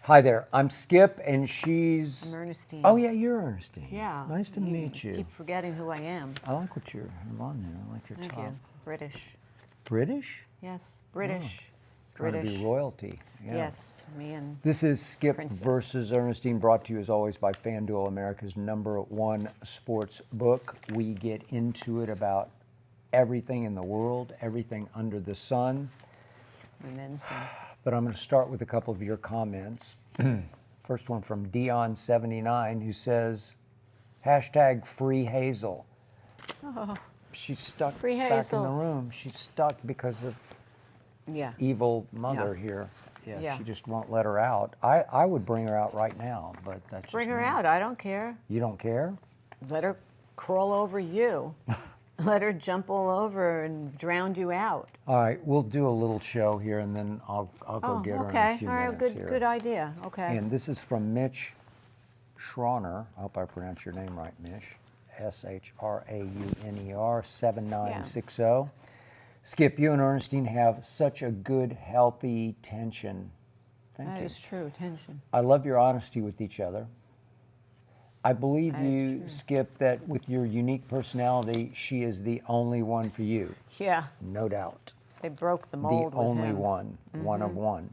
Hi there, I'm Skip, and she's... I'm Ernestine. Oh, yeah, you're Ernestine. Yeah. Nice to meet you. Keep forgetting who I am. I like what you have on there. I like your Thank top. you. British. British? Yes, British. Trying British. to be royalty. Yeah. Yes, me and This is Skip Princess. versus Ernestine, brought to you as always by FanDuel, America's #1 sports book. We get into it about everything in the world, everything under the sun. and then some. But I'm going to start with a couple of your comments. First one from Dion79, who says, #free Hazel. Oh, She's stuck Free back in Hazel. the room. She's stuck because of yeah. evil mother Yeah. here. Yeah. She just won't let her out. I would bring her out right now, but that's just Bring her me. out. I don't care. You don't care? Let her crawl over you. Let her jump all over and drown you out. All right, we'll do a little show here, and then I'll go get her in a few All right, minutes good, here. good idea. Okay. And this is from Mitch Schroner. I hope I pronounced your name right, Mitch. SHRAUNER 7960. Skip, you and Ernestine have such a good, healthy tension. Thank That you. is true. Tension. I love your honesty with each other. I believe That is you, true. Skip, that with your unique personality, she is the only one for you. Yeah. No doubt. They broke the The mold with only him. one. One of one.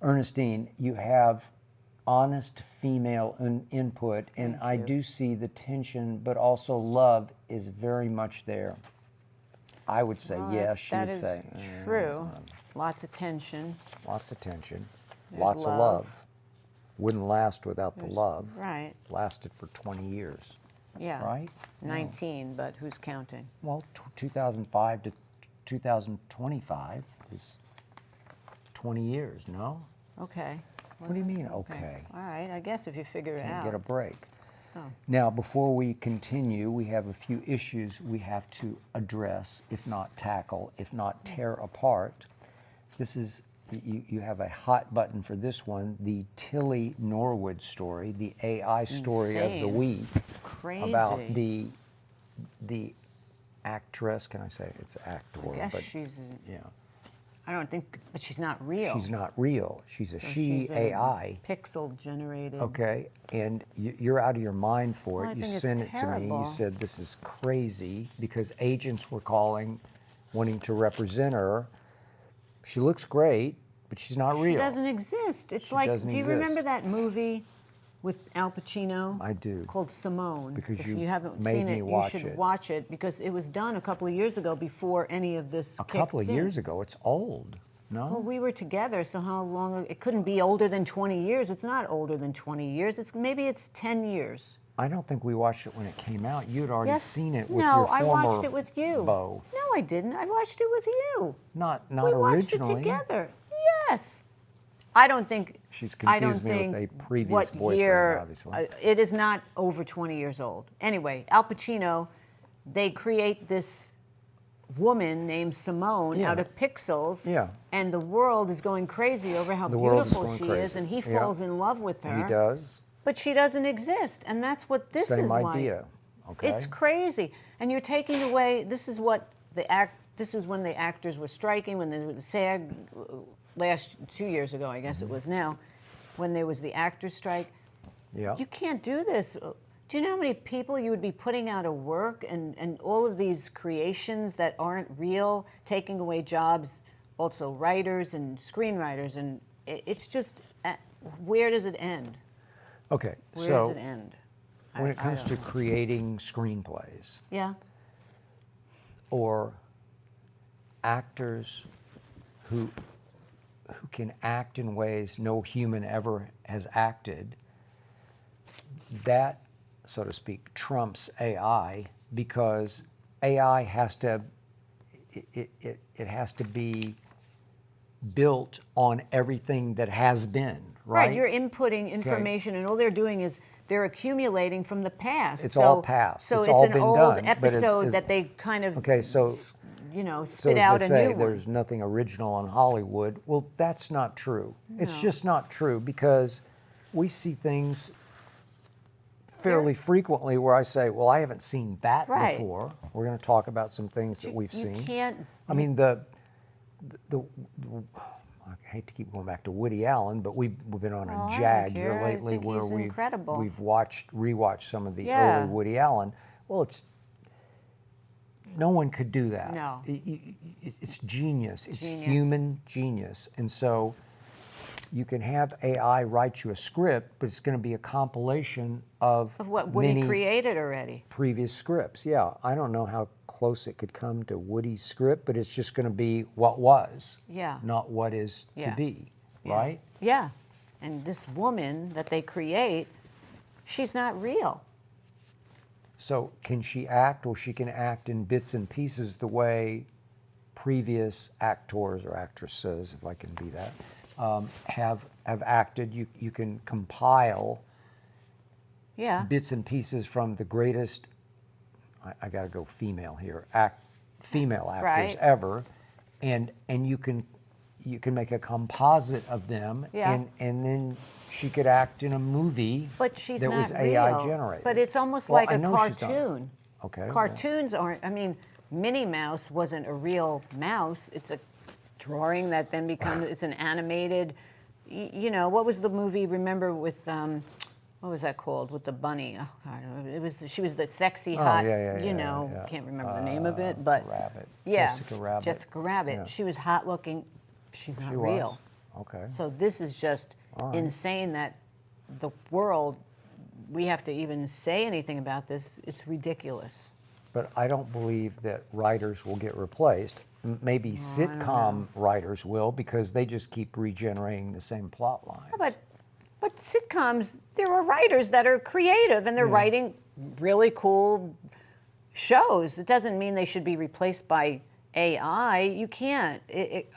Ernestine, you have honest female input, and Thank I you. do see the tension, but also love is very much there. I would say Well, yes. She that would is say true. Lots of tension. lots of tension, There's lots of love. love. Wouldn't last without the love. Right. Lasted for 20 years, Yeah. right? 19, but who's counting? Well, 2005 to 2025 is 20 years, no? Okay. What do you mean, okay? All right. I guess if you figure it Can't out. get a break. Oh. Now, before we continue, we have a few issues we have to address, if not tackle, if not tear apart. This is, you have a hot button for this one, the Tilly Norwood story, the AI story of the insane. week. Crazy. About the actress, can I say it's actor? I guess but she's. yeah, I don't think, but she's not real. she's not real. She's a So she she's a AI. Pixel generated. Okay, and you're out of your mind for Well, it. I You think it's sent it to me. terrible. You said this is crazy because agents were calling, wanting to represent her. She looks great, but she's not real. She doesn't exist. It's She like, doesn't do you exist. remember that movie with Al Pacino? I do. Called Simone. Because If you you haven't made seen me it, watch you should it. watch it because it was done a couple of years ago before any of this. A couple of years ago. It's old. No. Well, we were together, so how long? It couldn't be older than 20 years. It's not older than 20 years. Maybe it's 10 years. I don't think we watched it when it came out. You had already Yes. seen it with no, your former I watched it with you. beau. No, I didn't. I watched it with you. Not We originally. watched it together. Yes. I don't think. She's I don't confused me with think a previous what boyfriend, year, obviously. it is not over 20 years old. Anyway, Al Pacino, they create this woman named Simone Yeah. out of pixels. Yeah. And the world is going crazy over how The world is beautiful going she crazy. is, and he Yeah. falls in love with her. He does. But she doesn't exist, and that's what this Same is like. idea. Okay. It's crazy, and you're taking away. This is what This was when the actors were striking, when the SAG last 2 years ago, I guess it was now, when there was the actors strike. Yeah. You can't do this. Do you know how many people you would be putting out of work and all of these creations that aren't real, taking away jobs, also writers and screenwriters, and it's just, where does it end? Okay. Where so does it end? when it I comes don't to know. creating screenplays Yeah. or actors who can act in ways no human ever has acted, that, so to speak, trumps AI, because AI has to, it has to be built on everything that has been, right? Right, you're inputting information, and all they're doing is they're accumulating from the past. It's all past. So It's it's all an been old done, but episode that they kind of, Okay, so spit as out they a say, new one. there's nothing original in Hollywood. Well, that's not true. It's No. just not true, because we see things fairly frequently where I say, well, I haven't seen that Right. before. We're going to talk about some things that we've You seen. can't. I mean, hate to keep going back to Woody Allen, but we've been on Oh, I a don't jag care. here I lately think where he's incredible. we've rewatched some of the Yeah. early Woody Allen. Well, no one could do that. No. It's genius. It's Genius. human genius. And so you can have AI write you a script, but it's going to be a compilation of what Woody many created already. previous scripts. Yeah, I don't know how close it could come to Woody's script, but it's just going to be what was, Yeah. not what is to Yeah. be, Yeah. right? Yeah. And this woman that they create, she's not real. So can she act, or she can act in bits and pieces the way previous actors or actresses, if I can be that, have acted? You can compile Yeah. bits and pieces from the greatest, I got to go female here, female actors Right. ever, and you can make a composite of them, Yeah. and then she could act in a movie But she's that not was real. AI generated. But it's almost Well, like I a know she's not. cartoon. Okay. well, Cartoons aren't, I mean, Minnie Mouse wasn't a real mouse. It's a drawing that then becomes, it's an animated, you know, what was the movie, remember, with, what was that called, with the bunny? Oh, God, it was, she was the sexy, hot, you know, yeah. can't remember the name of it, but. Rabbit. Yeah. Jessica Rabbit. Jessica Rabbit. Yeah. She was hot looking. She's not She real. was. Okay. So this is just right. insane that the world, we have to even say anything about this. It's ridiculous. But I don't believe that writers will get replaced. Maybe sitcom writers will, because they just keep regenerating the same plot lines. But sitcoms, there are writers that are creative and they're writing really cool shows. It doesn't mean they should be replaced by AI. You can't.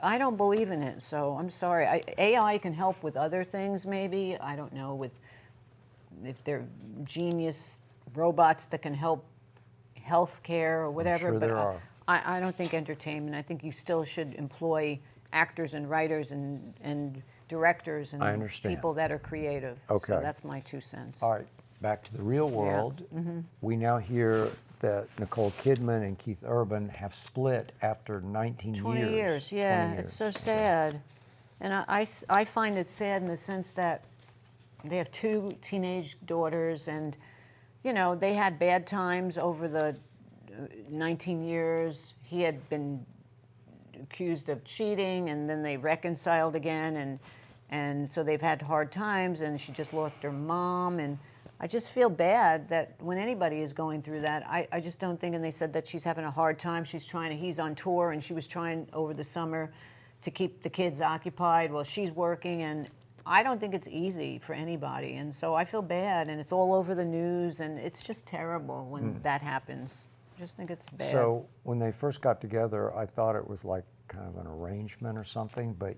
I don't believe in it, so I'm sorry. AI can help with other things, maybe. I don't know, if they're genius robots that can help healthcare or whatever. sure but there are. I don't think entertainment. I think you still should employ actors and writers and directors and I understand. people that are creative. Okay. So that's my 2 cents. All right, back to the real world. We now hear that Nicole Kidman and Keith Urban have split after 19 20 years. years, yeah. 20 It's so years. sad. And I find it sad in the sense that they have 2 teenage daughters, and, you know, they had bad times over the 19 years. He had been accused of cheating, and then they reconciled again, and so they've had hard times, and she just lost her mom, and I just feel bad that when anybody is going through that, I just don't think, and they said that she's having a hard time. He's on tour, and she was trying over the summer to keep the kids occupied while she's working, and I don't think it's easy for anybody, and so I feel bad, and it's all over the news, and it's just terrible when that happens. I just think it's bad. So when they first got together, I thought it was like kind of an arrangement or something, but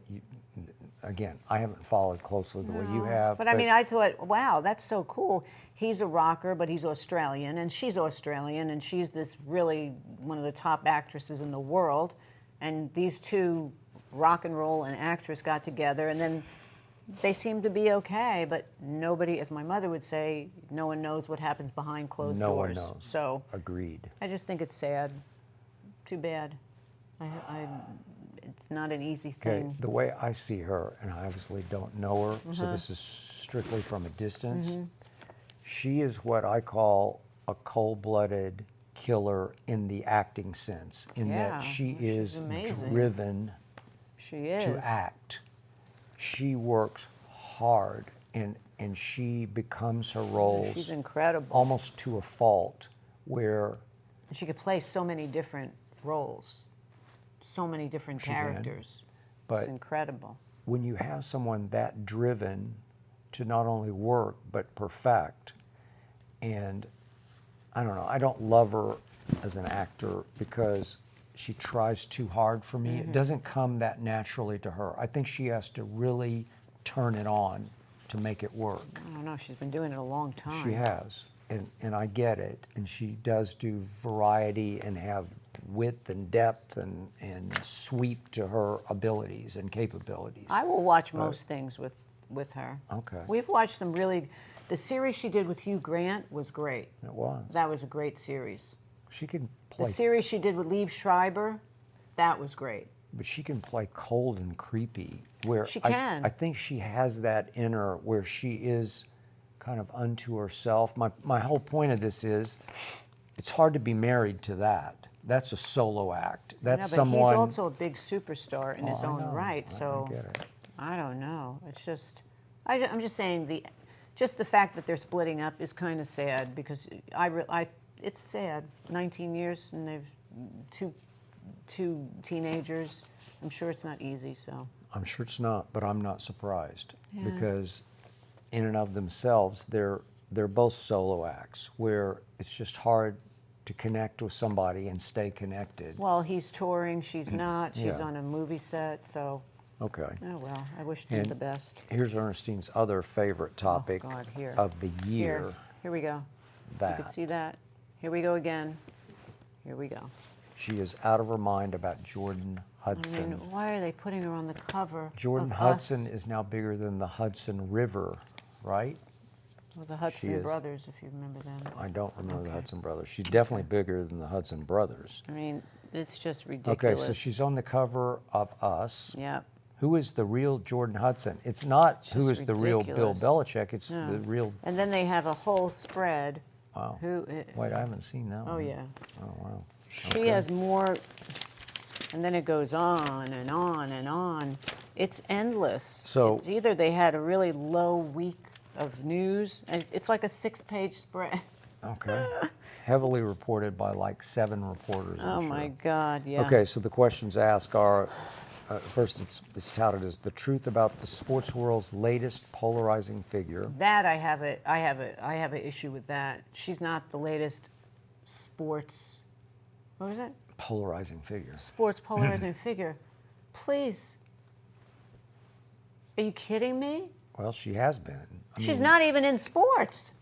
again, I haven't followed closely the way you have. But I mean, I thought, wow, that's so cool. He's a rocker, but he's Australian, and she's Australian, and she's this really one of the top actresses in the world. And these 2, rock and roll and actress, got together, and then they seem to be okay, but nobody, as my mother would say, no one knows what happens behind closed No one doors. knows. So Agreed. I just think it's sad. Too bad. It's not an easy Okay, thing. the way I see her, and I obviously don't know her, so this is strictly from a distance. She is what I call a cold-blooded killer in the acting sense, in Yeah, that she well, she's is amazing. driven She is. to act. She works hard, and she becomes her roles She's incredible. almost to a fault, where She could play so many different roles, so many different can, characters. but It's incredible. when you have someone that driven to not only work but perfect, and I don't know, I don't love her as an actor because she tries too hard for me. It doesn't come that naturally to her. I think she has to really turn it on to make it work. I don't know. She's been doing it a long time. She has, and I get it. And she does do variety and have width and depth and sweep to her abilities and capabilities. I will watch most things with her. Okay. We've watched some really. The series she did with Hugh Grant was great. It was. That was a great series. She can The play, series she did with Liev Schreiber, that was great. but she can play cold and creepy where She can. I think she has that in her where she is kind of unto herself. My whole point of this is it's hard to be married to that. That's a solo act. That's No, but someone. he's also a big superstar in his I own know. right. I So get it. I don't know. It's just, I'm just saying just the fact that they're splitting up is kind of sad because it's sad. 19 years and they've two teenagers. I'm sure it's not easy. So I'm sure it's not, but I'm not surprised Yeah. because in and of themselves, they're both solo acts where it's just hard to connect with somebody and stay connected. well, he's touring. She's not. She's Yeah. on a movie set. So Okay. oh well. I wish them And the best. Here's Ernestine's other favorite topic God, here. of the year. Here we go. You That can see that. Here we go again. Here we go. she is out of her mind about Jordon I Hudson. mean, why are they putting her on the cover? Jordon of Hudson Us? is now bigger than the Hudson River, right? Well, the Hudson is. brothers, if you remember them. I don't remember the Okay. Hudson brothers. She's definitely bigger than the Hudson brothers. I mean, it's just Okay, ridiculous. so she's on the cover of Us. Yeah. Who is the real Jordon Hudson? It's not who is just the real Bill ridiculous. Belichick. It's No. the real. And then they have a whole spread. Wow. Who? Wait, I haven't seen that Oh one. yeah. Oh wow. She Okay. has more. And then it goes on and on and on. It's endless. So- it's either they had a really low week of news, and it's like a 6-page spread. Okay. Heavily reported by like 7 reporters. I'm Oh sure. my God! Yeah. Okay, so the questions asked are, first it's touted as the truth about the sports world's latest polarizing figure. That I have an issue with that. She's not the latest sports. What was it? Polarizing figure. Sports polarizing figure. Please. Are you kidding me? Well, she has been. I She's mean, not even in sports.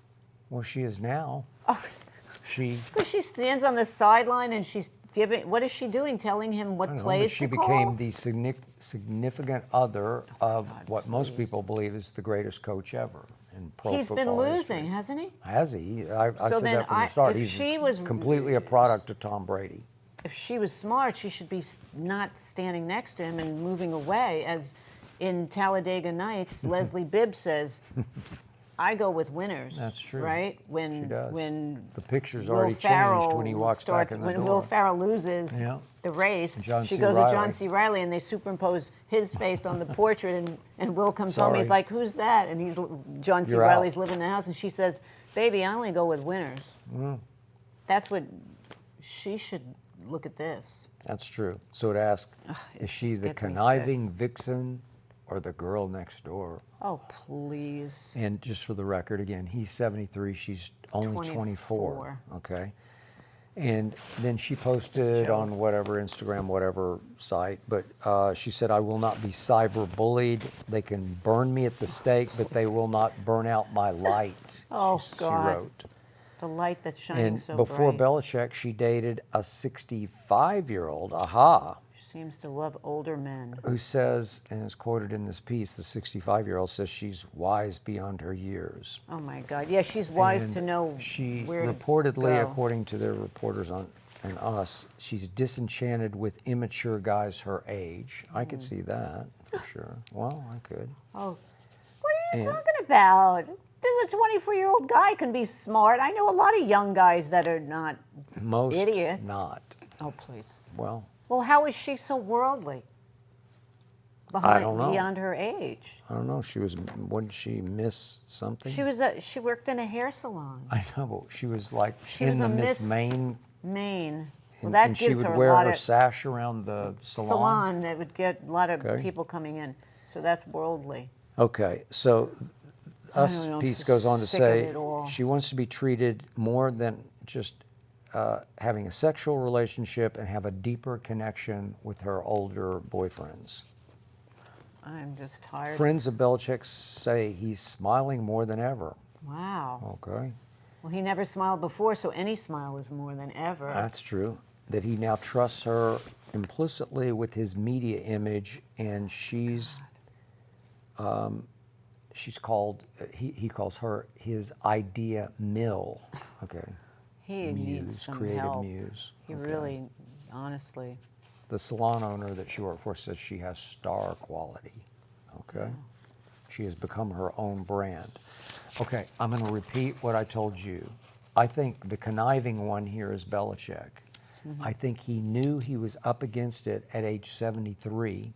Well, she is now. Oh, She. because she stands on the sideline and she's giving. What is she doing? Telling him what I don't know, but plays she to call? became the significant other of God, what most please. people believe is the greatest coach ever in pro He's football been history. losing, hasn't he? Has he? I So said then that from the start. if He's she was- completely a product of Tom Brady. If she was smart, she should be not standing next to him and moving away. As in Talladega Nights, Leslie Bibb says, "I go with winners." That's true. right? When She does. when The picture's Will already Ferrell changed when he walks starts, back in the when door. Will Ferrell loses Yeah. the race, John she C. goes with Reilly. John C. Riley, and they superimpose his face on the portrait, and Will comes home. He's Sorry. like, "Who's that?" And John C. You're out. Riley's living in the house, and she says, "Baby, I only go with winners." That's what she should look at this. That's true. So it asks, it is she just the gets me sick. conniving vixen or the girl next door? Oh, please. And just for the record, again, he's 73, she's only 24. 24. Okay. And then she posted on whatever Instagram, whatever site, but she said, I will not be cyber-bullied. They can burn me at the stake, but they will not burn out my light. Oh, she God. wrote. The light that's shining And so before bright. Belichick, she dated a 65-year-old, aha, She seems to love older men. who says, and is quoted in this piece, the 65-year-old says she's wise beyond her years. Oh my God! Yeah, she's wise And to know she where reportedly, to go. according to their reporters on and Us, she's disenchanted with immature guys her age. I could see that for sure. Well, I could. Oh, what are you And- talking about? There's a 24-year-old guy can be smart. I know a lot of young guys that are not. Most Idiots. not. Oh, please. Well, Well, how is she so worldly? don't know. Beyond her age. I don't know. Wouldn't she miss something? She worked in a hair salon. I know, but she was like She in was the a Miss Miss Maine. Maine. Well, And, that and she gives would her a wear lot her of sash around the salon that would get a lot of Okay. people coming in. So that's worldly. Okay, so Us don't know, I'm piece just goes on to sick of say it all. she wants to be treated more than just having a sexual relationship and have a deeper connection with her older boyfriends. I'm just tired. Friends of Belichick say he's smiling more than ever. Wow. Okay, Well, he never smiled before, so any smile is more than ever. that's true. That he now trusts her implicitly with his media image, and she's called, he calls her his idea mill. Okay. He needs Muse, some creative help. muse. He Okay. really, honestly. The salon owner that she worked for says she has star quality. Okay? She has become her own brand. Okay, I'm going to repeat what I told you. I think the conniving one here is Belichick. I think he knew he was up against it at age 73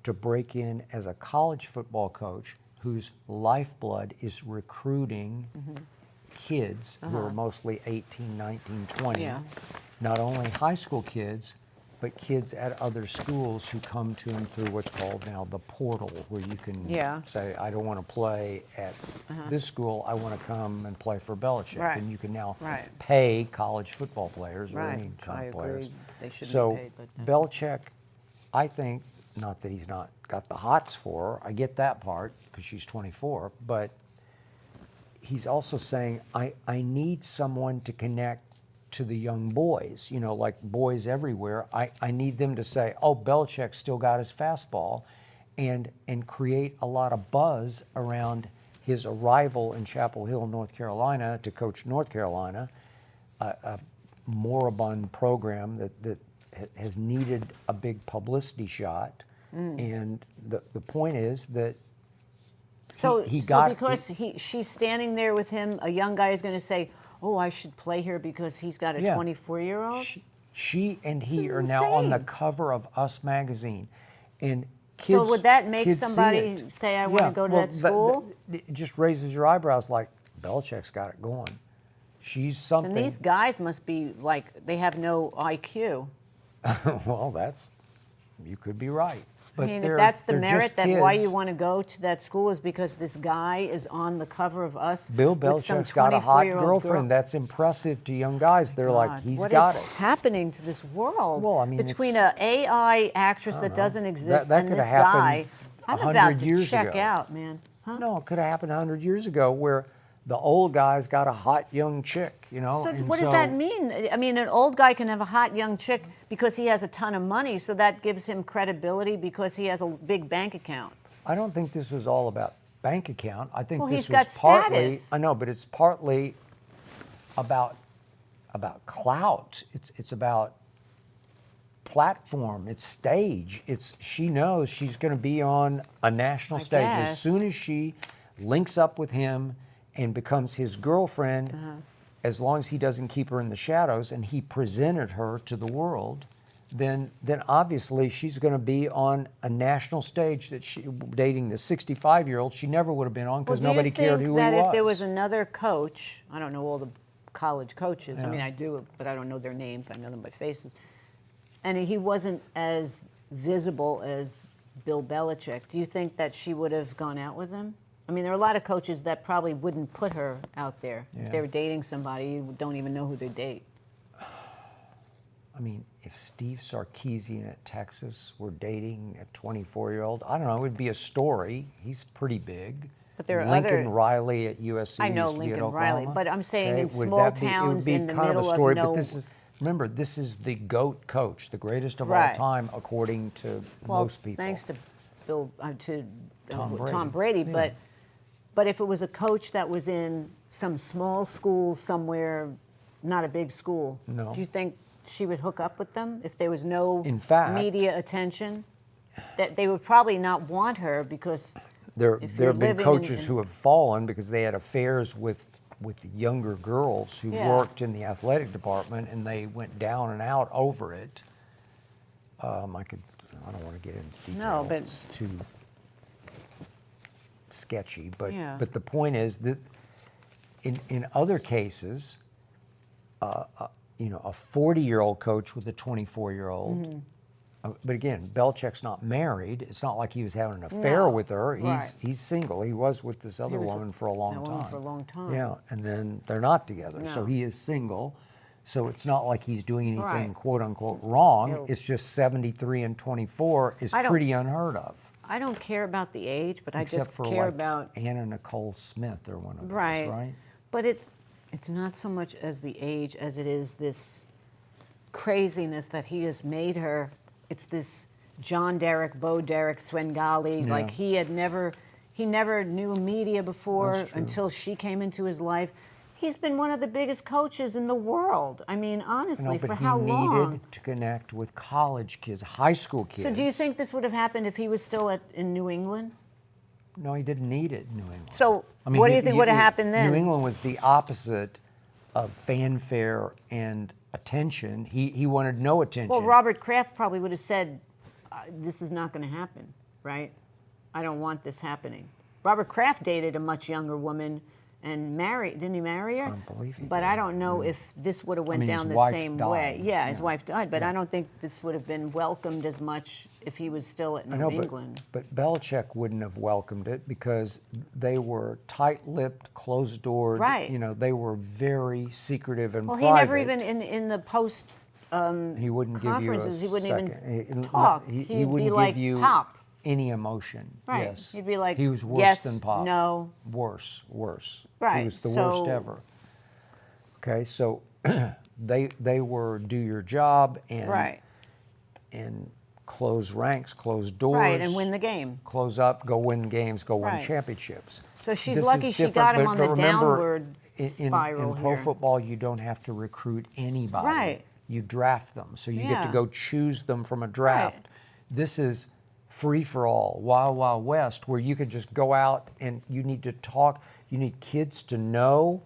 to break in as a college football coach whose lifeblood is recruiting kids who are mostly 18, 19, 20. Yeah. Not only high school kids, but kids at other schools who come to him through what's called now the portal, where you can say, I don't want to play at this school, I want to come and play for Belichick. Right. And you can now Right. pay college football players or Right. any kind I of players. agree. They shouldn't So be paid, but Belichick, I think, not that he's not got the hots for her, I get that part because she's 24, but he's also saying, I need someone to connect to the young boys, you know, like boys everywhere. I need them to say, oh, Belichick still got his fastball, and create a lot of buzz around his arrival in Chapel Hill, North Carolina, to coach North Carolina, a moribund program that has needed a big publicity shot. And the point is that he got because she's standing there with him, a young guy is going to say, oh, I should play here because he's got a 24-year-old? She and he is are now on the insane. cover of Us magazine. And kids, So would that make kids see somebody it. say, I want to go to that school? It just raises your eyebrows like, Belichick's got it going. She's something. And these guys must be like, they have no IQ. Well, you could be right. But I mean, if they're- that's the they're merit, just that why you kids. want to go to that school is because this guy is on the cover of Us. Bill with some Belichick's got a hot 24-year-old girlfriend. girl. That's impressive to young guys. They're like, God, he's what got is it. happening to this world? Well, I mean, between it's- an AI actress that doesn't exist That and could this have happened guy, I'm 100 about to years check ago. out, man. Huh? No, it could have happened 100 years ago where the old guy's got a hot young chick, you know? So and what does that mean? I mean, an old guy can have a hot young chick because he has a ton of money, so that gives him credibility because he has a big bank account. I don't think this was all about bank account. I think Well, this he's was got partly, status. I know, but it's partly about clout. It's about platform, it's stage. She knows she's going to be on a national stage as guess. soon as she links up with him and becomes his girlfriend. As long as he doesn't keep her in the shadows and he presented her to the world, then obviously she's going to be on a national stage that dating the 65-year-old she never would have been on because nobody cared who he was. Do you think that if there was another coach, I don't know all the college coaches, I mean, I do, but I don't know their names, I know them by faces, and he wasn't as visible as Bill Belichick, do you think that she would have gone out with him? I mean, there are a lot of coaches that probably wouldn't put her out there. If they were dating somebody, you don't even know who they date. I mean, if Steve Sarkisian at Texas were dating a 24-year-old, I don't know, it would be a story. He's pretty big. But there are Lincoln other- Riley at USC. I know used to be at Lincoln Riley, Oklahoma. but I'm saying in Would small that be- towns it would in be the kind middle of a of story, no- but this is the GOAT coach, the greatest of Right. all time, according to Well, most people. thanks to Bill, Tom Tom Brady. Brady, Yeah. but if it was a coach that was in some small school somewhere, not a big school, No. do you think she would hook up with them if there was no In fact- media attention? That they would probably not want her because There if have you're been living coaches in- who have fallen because they had affairs with younger girls who Yeah. worked in the athletic department, and they went down and out over it. I don't want to get into details. No, but- It's too sketchy. But Yeah. but the point is that in other cases, a 40-year-old coach with a 24-year-old. Mm-hmm. But again, Belichick's not married. It's not like he was having an affair No, with her. right. He's single. He was with this other was woman with for a long that time. woman for a long time. Yeah, and then they're not together. So No. he is single. So it's not like he's doing anything Right. quote unquote wrong. No. It's just 73 and 24 is I don't- pretty unheard of. I don't care about the age, but I Except just for care like about Anna Nicole Smith or one of those, right. right? But it's not so much as the age as it is this craziness that he has made her. It's this John Derek, Bo Derek, Svengali. Yeah. Like he never knew media before That's true. until she came into his life. He's been one of the biggest coaches in the world. I mean, honestly, No, but for he how needed long? to connect with college kids, high school kids. So do you think this would have happened if he was still in New England? No, he didn't need it in New England. So what do you think would have happened then? New England was the opposite of fanfare and attention. He wanted no attention. Well, Robert Kraft probably would have said, this is not going to happen, right? I don't want this happening. Robert Kraft dated a much younger woman and didn't he marry her? I believe he But did. I don't know if this would have went his down the wife same died. way. Yeah, his Yeah. wife died, but I don't think this would have been welcomed as much if he was still at I New know, England. but Belichick wouldn't have welcomed it because they were tight-lipped, closed-doored. Right. You know, they were very secretive and Well, private. he never even in the post He wouldn't give you a conferences, he wouldn't even second. talk. He He'd wouldn't be give like you Pop. any emotion. Right. Yes. He'd be like, he was worse yes, than Pop. no. Worse. Right, He was the so- worst ever. Okay, so they were do your job and Right. and close ranks, close doors. Right, and win the game. Close up, go win games, go win Right. championships. So she's This lucky is she different, got him but- on but the remember, downward spiral in pro here. football, you don't have to recruit anybody. Right. You draft them, so you get to Yeah. go choose them from a draft. This is free for all, wild, wild west, where you can just go out and you need to talk. You need kids to know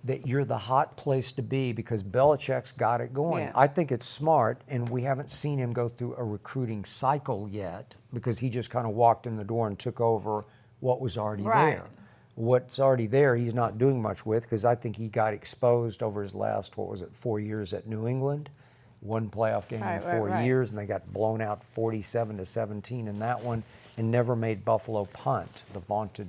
that you're the hot place to be because Belichick's got it going. Yeah. I think it's smart, and we haven't seen him go through a recruiting cycle yet because he just kind of walked in the door and took over what was already Right. there. What's already there, he's not doing much with because I think he got exposed over his last, 4 years at New England. One playoff game Right, in right, 4 right. years, and they got blown out 47-17 in that one and never made Buffalo punt, the vaunted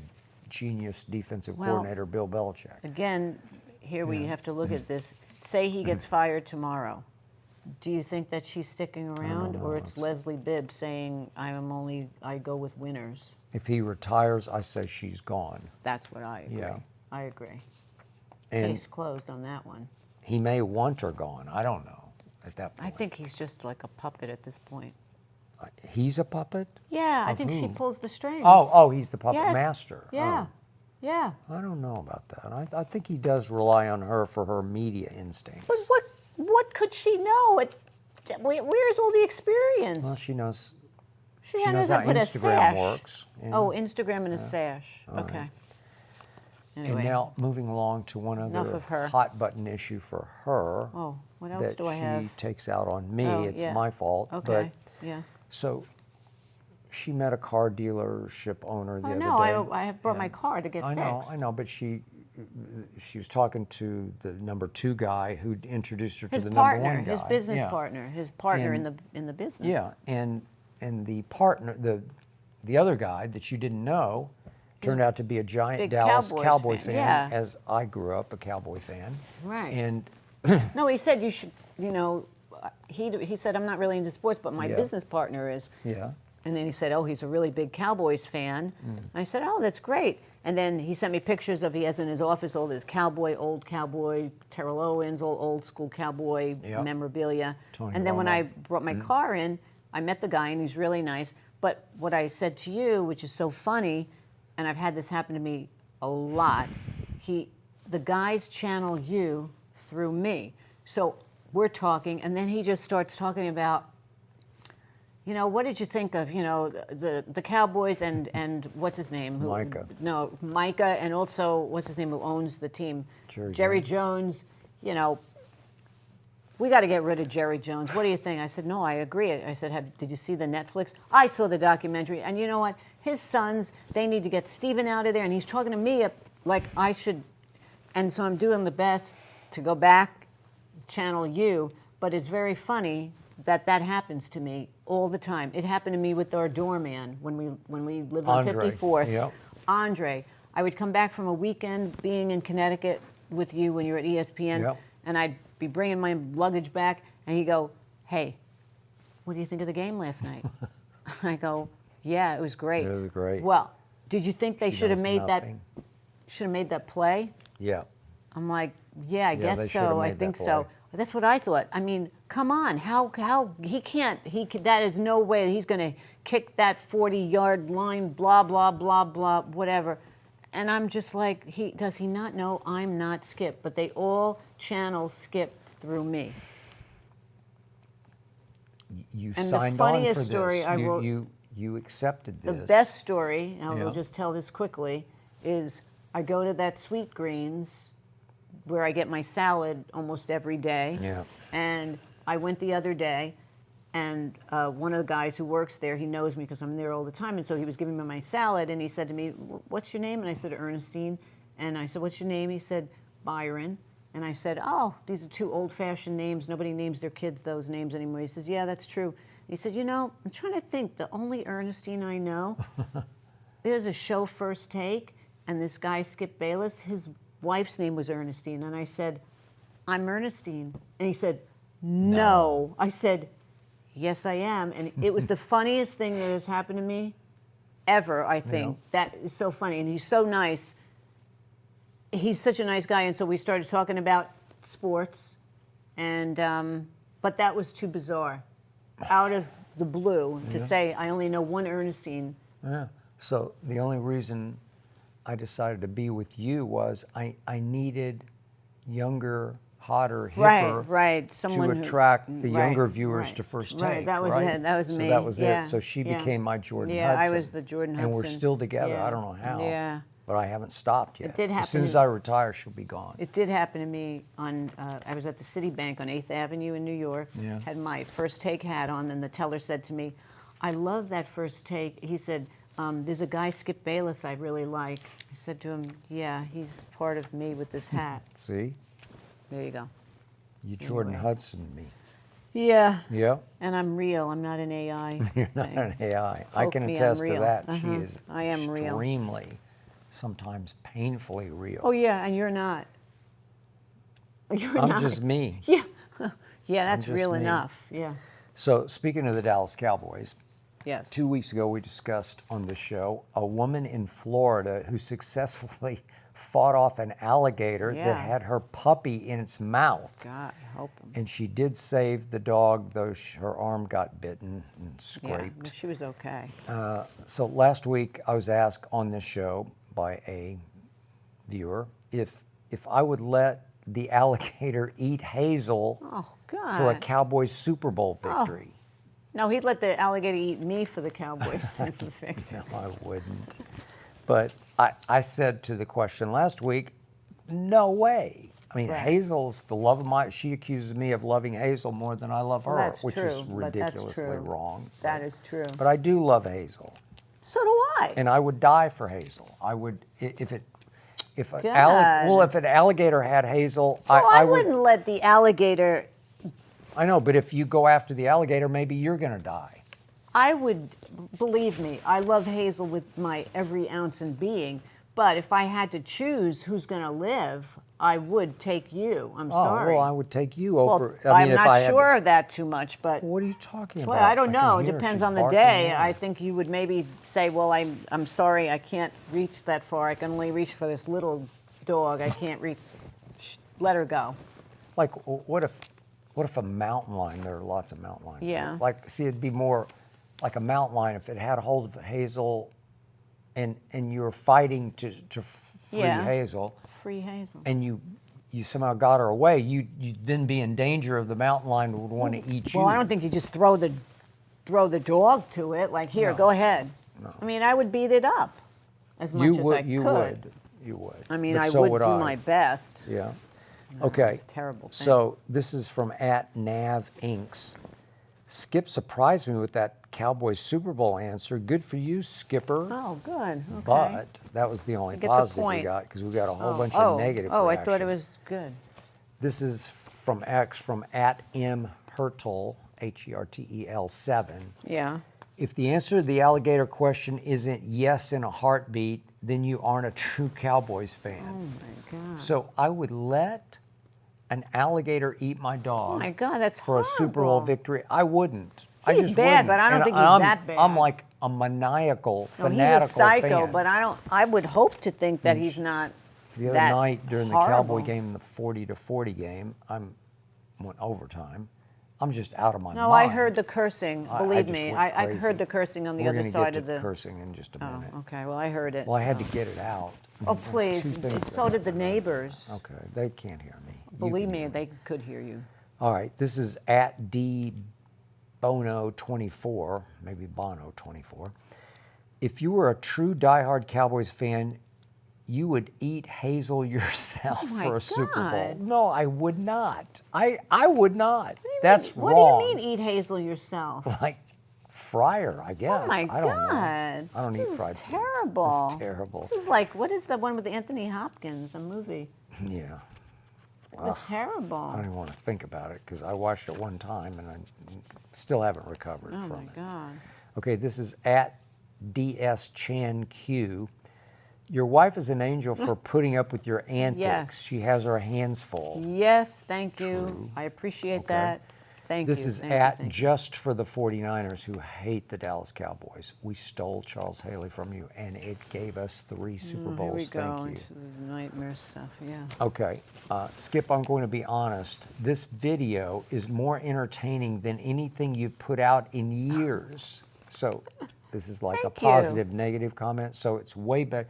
genius defensive Well, coordinator Bill Belichick. Again, here we have to look at this. Say he gets fired tomorrow. Do you think that she's sticking around, or it's Leslie Bibb saying, I go with winners? If he retires, I say she's gone. That's what I agree. Yeah. I agree. And Case closed on that one. he may want her gone. I don't know at that I point. think he's just like a puppet at this point. He's a puppet? Yeah, I Of think she whom? pulls the strings. Oh, he's the puppet Yes. master. Yeah, yeah. Oh, I don't know about that. I think he does rely on her for her media instincts. But what could she know? Where's all the experience? Well, she knows she knows knows how how to put a Instagram sash. works. Yeah. Oh, Instagram and a sash. Okay. Anyway. And now moving along to one Enough other of her. hot button issue for her Oh, what else that do I she have? takes out on me. Oh, It's yeah. my fault. Okay. Yeah. So she met a car dealership owner the Oh other no, day. I have brought my car to get I fixed. know, but she was talking to the number 2 guy who introduced her His to the number 1 partner, guy. his business Yeah. partner, his partner And- in the business. Yeah, and the partner, the other guy that you didn't know, turned out to be a giant Big Dallas Cowboys Cowboy fan, fan, yeah. as I grew up a Cowboy fan. Right. And No, he said you should. He said I'm not really into sports, but my Yeah. business partner is. yeah, And then he said, oh, he's a really big Cowboys fan. And I said, oh, that's great. And then he sent me pictures of he has in his office all this old Cowboy, Terrell Owens, all old school Cowboy Yep. memorabilia. Tony And then when I Romo. brought my car in, I met the guy and he's really nice. But what I said to you, which is so funny, and I've had this happen to me a lot, the guys channel you through me. So we're talking, and then he just starts talking about, what did you think of, the Cowboys and what's his name? Micah. No, Micah, and also, what's his name, who owns the team? Jerry Jones. We got to get rid of Jerry Jones. What do you think? I said, no, I agree. I said, did you see the Netflix? I saw the documentary, and you know what? His sons, they need to get Steven out of there, and he's talking to me like I should, and so I'm doing the best to go back, channel you, but it's very funny that happens to me all the time. It happened to me with our doorman when we lived on Andre, 54th. yep. Andre, I would come back from a weekend being in Connecticut with you when you were at ESPN, Yep. and I'd be bringing my luggage back, and he'd go, hey, what do you think of the game last night? I go, yeah, it was great. It was great. Well, did you think they She should have knows made nothing. that play? Yeah. I'm like, yeah, I they guess should have so. I made that think so. play. That's what I thought. I mean, come on. How he can't. That is no way he's going to kick that 40-yard line. Blah blah blah blah whatever. And I'm just like, does he not know I'm not Skip? But they all channel Skip through me. You And the signed on funniest for story this. I wrote- You you accepted The this. best story, and I will Yeah. just tell this quickly, is I go to that Sweet Greens where I get my salad almost every day. Yeah. And I went the other day, and one of the guys who works there, he knows me because I'm there all the time, and so he was giving me my salad, and he said to me, "What's your name?" And I said, "Ernestine." And I said, "What's your name?" He said, "Byron." And I said, "Oh, these are two old-fashioned names. Nobody names their kids those names anymore." He says, "Yeah, that's true." He said, "You know, I'm trying to think. The only Ernestine I know, there's a show First Take, and this guy, Skip Bayless, his wife's name was Ernestine." And I said, "I'm Ernestine." And he said, "No." I said, "Yes, I am." And it was the funniest thing that has happened to me ever, I think. That is so funny. And he's so nice. He's such a nice guy. And so we started talking about sports. And but that was too bizarre. Out of the blue to say, I only know one Ernestine. Yeah. So the only reason I decided to be with you was I needed younger, hotter, hipper Right. Someone to attract the right, younger viewers right, to First Take. Right, that was it. That was so me. that was Yeah, it. So she yeah. became my Jordon Yeah, Hudson. I was the Jordon And we're Hudson. still together. Yeah. I don't know how. Yeah. But I haven't stopped yet. It did As soon happen as in- I retire, she'll be gone. It did happen to me on, I was at the Citibank on 8th Avenue in New York, Yeah. had my First Take hat on, and the teller said to me, "I love that First Take." He said, "There's a guy, Skip Bayless, I really like." I said to him, "Yeah, he's part of me with this hat." See? There you go. You Jordon Anyway. Hudson me. Yeah, Yeah. and I'm real. I'm not an AI. You're not thing. an AI. I Hope can me, I'm attest to real. that. She Uh-huh. is I am real. extremely, sometimes painfully real. Oh, yeah, and you're not. You're I'm not. just me. Yeah. Yeah, that's just real me. enough. Yeah. So speaking of the Dallas Cowboys, Yes. 2 weeks ago we discussed on the show a woman in Florida who successfully fought off an alligator Yeah. that had her puppy in its mouth. God, help him. And she did save the dog, though her arm got bitten and Yeah, scraped. but she was okay. So last week I was asked on this show by a viewer if I would let the alligator eat Hazel Oh, God. for a Cowboys Super Bowl victory. No, he'd let the alligator eat me for the Cowboys. Victory. No, I wouldn't. But I said to the question last week, no way. I mean, Right. Hazel's the love of my. She accuses me of loving Hazel more than I love her, That's which true, is but that's ridiculously true. wrong. That is true. But I do love Hazel, So do I. and I would die for Hazel. I would if an God. if an alligator had Hazel, Well, I would. wouldn't let the alligator. I know, but if you go after the alligator, maybe you're going to die. I would, believe me, I love Hazel with my every ounce in being. But if I had to choose who's going to live, I would take you. I'm sorry. Well, I would take you Well, over. I'm if not I had sure of that too much, but What are you talking about? well, I don't can know. It hear her. depends She's on the barking day. now. I think you would maybe say, "Well, I'm sorry, I can't reach that far. I can only reach for this little dog. I can't reach. Let her go." Like, what if a mountain lion? There are lots of mountain lions. Yeah. Like, see, it'd be more like a mountain lion if it had a hold of Hazel, and you were fighting to free Yeah. Hazel, Free Hazel. and you somehow got her away. You'd then be in danger of the mountain lion would want to eat you. Well, I don't think you just throw the dog to it. Like, here, go ahead. No. I mean, I would beat it up as much as I you could. would. I mean, But I so would do I. my best. Yeah. No, Okay. it's a terrible thing. So this is from @NavInks. Skip surprised me with that Cowboys Super Bowl answer. Good for you, Skipper. Oh, good. Okay. But that was the only Gets a positive we point. got because we got a whole bunch of negative Oh, I thought it reaction. was good. This is from X from @mhertel, HERTEL 7. Yeah. If the answer to the alligator question isn't yes in a heartbeat, then you aren't a true Cowboys fan. Oh my God. So I would let an alligator eat my dog. Oh my God, that's for a Super Bowl horrible. victory. I wouldn't. I He's just bad, wouldn't. but I don't And think he's I'm, that bad. I'm like a maniacal, No, fanatical he's a psycho, fan. but I would hope to think that he's not. The other that night during the horrible. Cowboy game, the 40-40 game, went overtime. I'm just out of my No, mind. I heard the cursing. I Believe just me, went I crazy. heard the cursing on the We're other gonna side get of to the. cursing in just a Oh, minute. okay. Well, I heard it. Well, I had to get it out. Oh, please. Two things And that so did the happened. neighbors. Okay, they can't hear me. You Believe can me, hear they could hear you. All right, this is Bono 24, maybe Bono 24. If you were a true diehard Cowboys fan, you would eat Hazel yourself Oh my for a Super Bowl. God. No, I would not. I would not. That's What wrong. do you mean eat Hazel yourself? Like fryer, I guess. Oh my I don't God. know. I don't eat This fried is food. terrible. It's terrible. This is like, what is the one with Anthony Hopkins, the movie? Yeah. It was terrible. I don't even want to think about it because I watched it one time and I still haven't recovered Oh from my it. God. Okay, this is at DS Chan Q. Your wife is an angel for putting up with your antics. Yes. She has her hands full. Yes, thank you. I appreciate that. Thank This you. is thank you, at thank you. Just for the 49ers who hate the Dallas Cowboys. We stole Charles Haley from you and it gave us 3 Super Bowls. Here we go Thank you. into the nightmare stuff. Yeah. Okay, Skip, I'm going to be honest. This video is more entertaining than anything you've put out in years. So this is like a Thank you. positive, negative comment. So it's way better.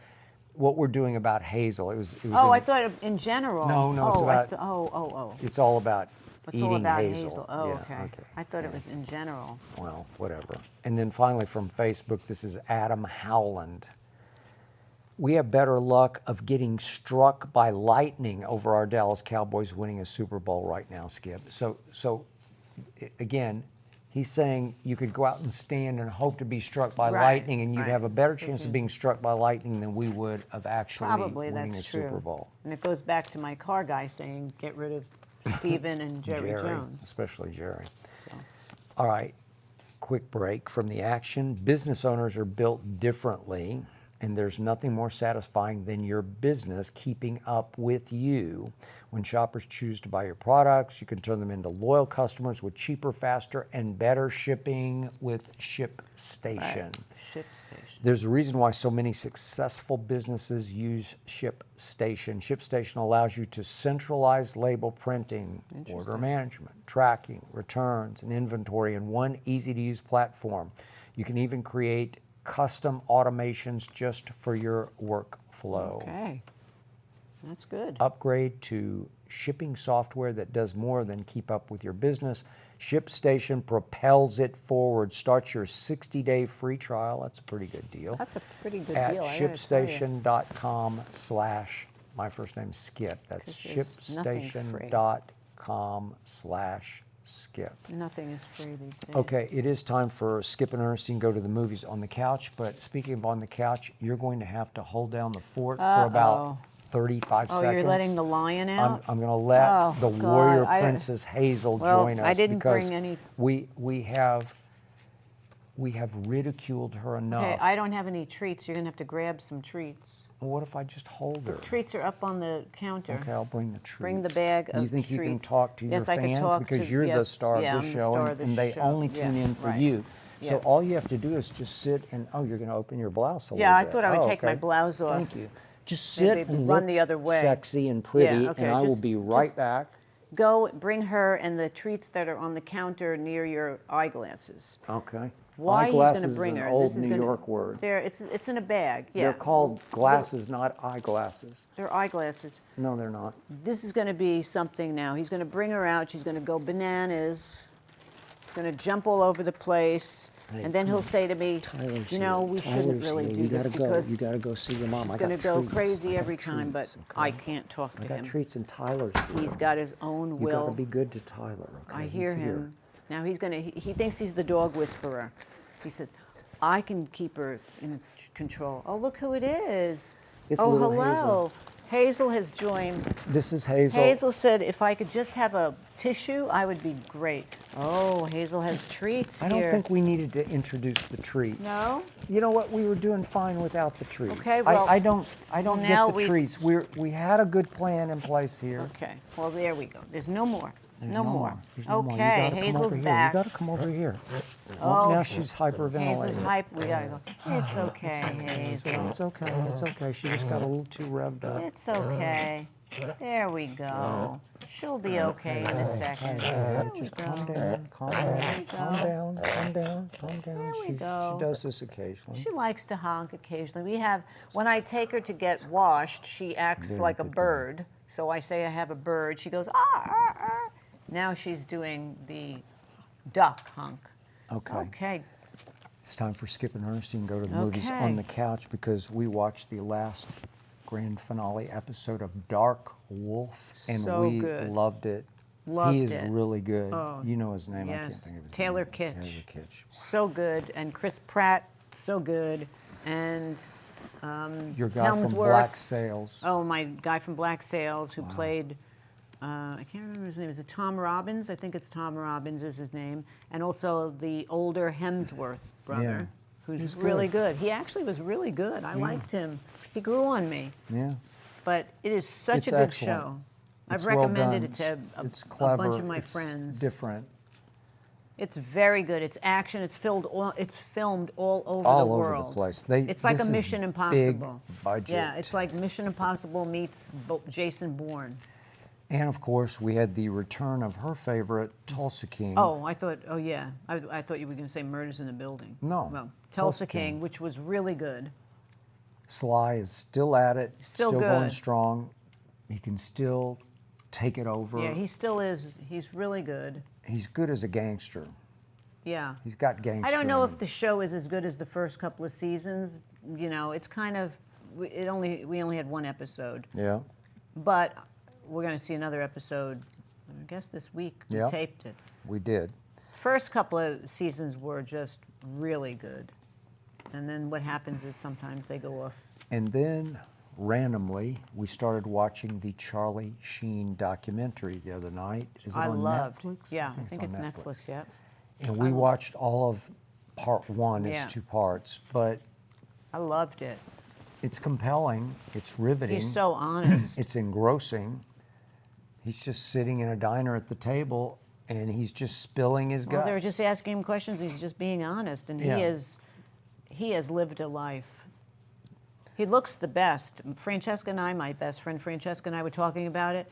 What we're doing about Hazel, it was Oh, in- I thought in general. No, it's oh, about- oh. it's all about It's eating all about Hazel. Oh, Yeah, okay. I thought it was in general. Well, whatever. And then finally from Facebook, this is Adam Howland. We have better luck of getting struck by lightning over our Dallas Cowboys winning a Super Bowl right now, Skip. So again, he's saying you could go out and stand and hope to be struck by Right, lightning, and you'd right. have a better chance of being struck by lightning than we would of actually Probably winning that's a true. Super Bowl. And it goes back to my car guy saying, get rid of Steven and Jerry Jones. especially Jerry. So. All right, quick break from the action. Business owners are built differently, and there's nothing more satisfying than your business keeping up with you. When shoppers choose to buy your products, you can turn them into loyal customers with cheaper, faster, and better shipping with ShipStation. Right. ShipStation. There's a reason why so many successful businesses use ShipStation. ShipStation allows you to centralize label printing, order management, tracking, returns, and inventory in one easy-to-use platform. You can even create custom automations just for your workflow. Okay. That's good. Upgrade to shipping software that does more than keep up with your business. ShipStation propels it forward. Start your 60-day free trial. That's a pretty good deal. That's a pretty good At deal. I gotta tell you. ShipStation.com/ my first name's Skip. That's 'Cause there's nothing free. ShipStation.com/Skip. Nothing is free these days. Okay, it is time for Skip and Ernestine go to the movies on the couch. But speaking of on the couch, you're going to have to hold down the fort for about 35 Oh, seconds. you're letting the lion out? I'm going to let Oh, the God, warrior I- princess Hazel Well, join us I didn't because bring any- we have ridiculed her enough. Okay, I don't have any treats. You're going to have to grab some treats. Well, what if I just hold her? Treats are up on the counter. Okay, I'll bring the treats. Bring the bag Do you of think you can treats. talk to Yes, your I can fans talk because to- you're the yes, star yeah, of this I'm the show, star of and this they show. only tune Yeah, in for right. you. So Yeah. all you have to do is just sit and you're going to open your blouse a Yeah, little I bit. thought I would Oh, take my okay. blouse off. Thank you. Just sit Maybe and run look the other way. sexy and pretty, Yeah, okay, and I will just- be right just- back. Go bring her and the treats that are on the counter near your eyeglasses. Okay. Why he's Eyeglasses going to bring is her? an old This is New gonna- York word. It's in a bag. Yeah. They're called glasses, not eyeglasses. They're eyeglasses. No, they're not. This is going to be something now. He's going to bring her out. She's going to go bananas. Going to jump all over the place. Hey, And then he'll say to me, Tyler's you know, here. we shouldn't Tyler's really here. do You this gotta go. because You gotta go see your mom. I he's got going to go treats. crazy I got every time, but treats, I okay? can't talk I to got him. treats and Tyler's here. He's got his own You will. gotta be good to Tyler. Okay? I He's hear here. him. Now he's going to, he thinks he's the dog whisperer. He said, I can keep her in control. Oh, look who it is. It's oh, little hello. Hazel. Hazel has joined. This is Hazel. Hazel said if I could just have a tissue, I would be great. Oh, Hazel has treats I here. don't think we needed to introduce the treats. No? You know what? We were doing fine without the treats. Okay, well, I don't now get the treats. We had a good plan in place here. Okay, well, there we go. There's no more. There's no more. There's no more. You Okay, gotta come Hazel's over here. back. You gotta come over here. Oh, now she's hyperventilating. Hazel's hype. We gotta go. It's okay, Hazel. It's okay. It's okay. She just got a little too revved up. It's okay. There we go. She'll be okay in a second. There we Just go. calm down. Calm down. Calm go. down. Calm down. Calm down. There we She go. does this occasionally. She likes to honk occasionally. When I take her to get washed, she acts like a bird. So I say I have a bird. She goes, ah, ah, ah. Now she's doing the duck honk. Okay. Okay. It's time for Skip and Ernestine go to the movies Okay. on the couch because we watched the last grand finale episode of Dark Wolf, and So we good. loved it. Loved he is it. really good. Oh, You know his name. I can't yes. think of his Taylor name. Kitsch. Taylor Kitsch. So good. And Chris Pratt, so good. And Your guy from Helmsworth. Black Sails. Oh, my guy from Black Sails who played, I can't remember his name. Is it Tom Robbins? I think it's Tom Robbins is his name. And also the older Hemsworth brother, Yeah. who's He's really good. good. He actually was really good. I liked him. He grew on me. Yeah. But it is such It's a good excellent. show. It's I've well recommended done. it to It's a clever. bunch of my It's friends. different. It's very good. It's action. It's filmed all over All the over world. the place. It's like this a is Mission big Impossible. budget. Yeah, it's like Mission Impossible meets Jason Bourne. And of course, we had the return of her favorite, Tulsa King. Oh, I thought you were going to say Murders in the Building. No, Well, Tulsa Tulsa King, which was really good. Sly is still at it, Still going good. strong. He can still take it over. Yeah, he still is. He's really good. He's good as a gangster. Yeah. He's got gangster. I don't know in if the show is as good as the first couple of seasons. You know, it's kind of we only had one episode, him. Yeah. but we're going to see another episode. I guess this week we Yeah. taped it. We did. First couple of seasons were just really good, and then what happens is sometimes they go off. And then randomly, we started watching the Charlie Sheen documentary the other night. Is it I on loved. Netflix? Yeah, I think on it's Netflix. Yeah. And we watched all of part one. It's Yeah. 2 parts, but I loved it. it's compelling. It's riveting. He's so honest. It's engrossing. He's just sitting in a diner at the table, and he's just spilling his Well, guts. they were just asking him questions. He's just being honest, and Yeah. he has lived a life. He looks the best. Francesca and I, my best friend Francesca and I were talking about it,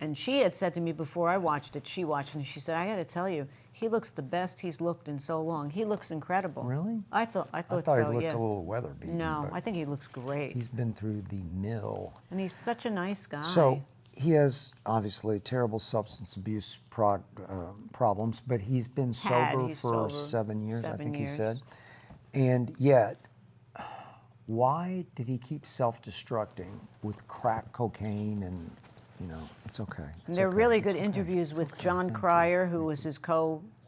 and she had said to me before I watched it, she watched it, and she said, "I got to tell you, he looks the best he's looked in so long. He looks incredible." Really? I thought I so. thought he looked Yeah. a little weather beaten. No, but I think he looks great, he's been through the mill. and he's such a nice guy. So he has obviously terrible substance abuse problems, but he's been sober He's for sober 7 years, I 7 think years. he said. And yet, why did he keep self-destructing with crack cocaine and, it's okay. And It's they're okay, really it's good okay, interviews it's with okay, John thank you. Cryer, who was his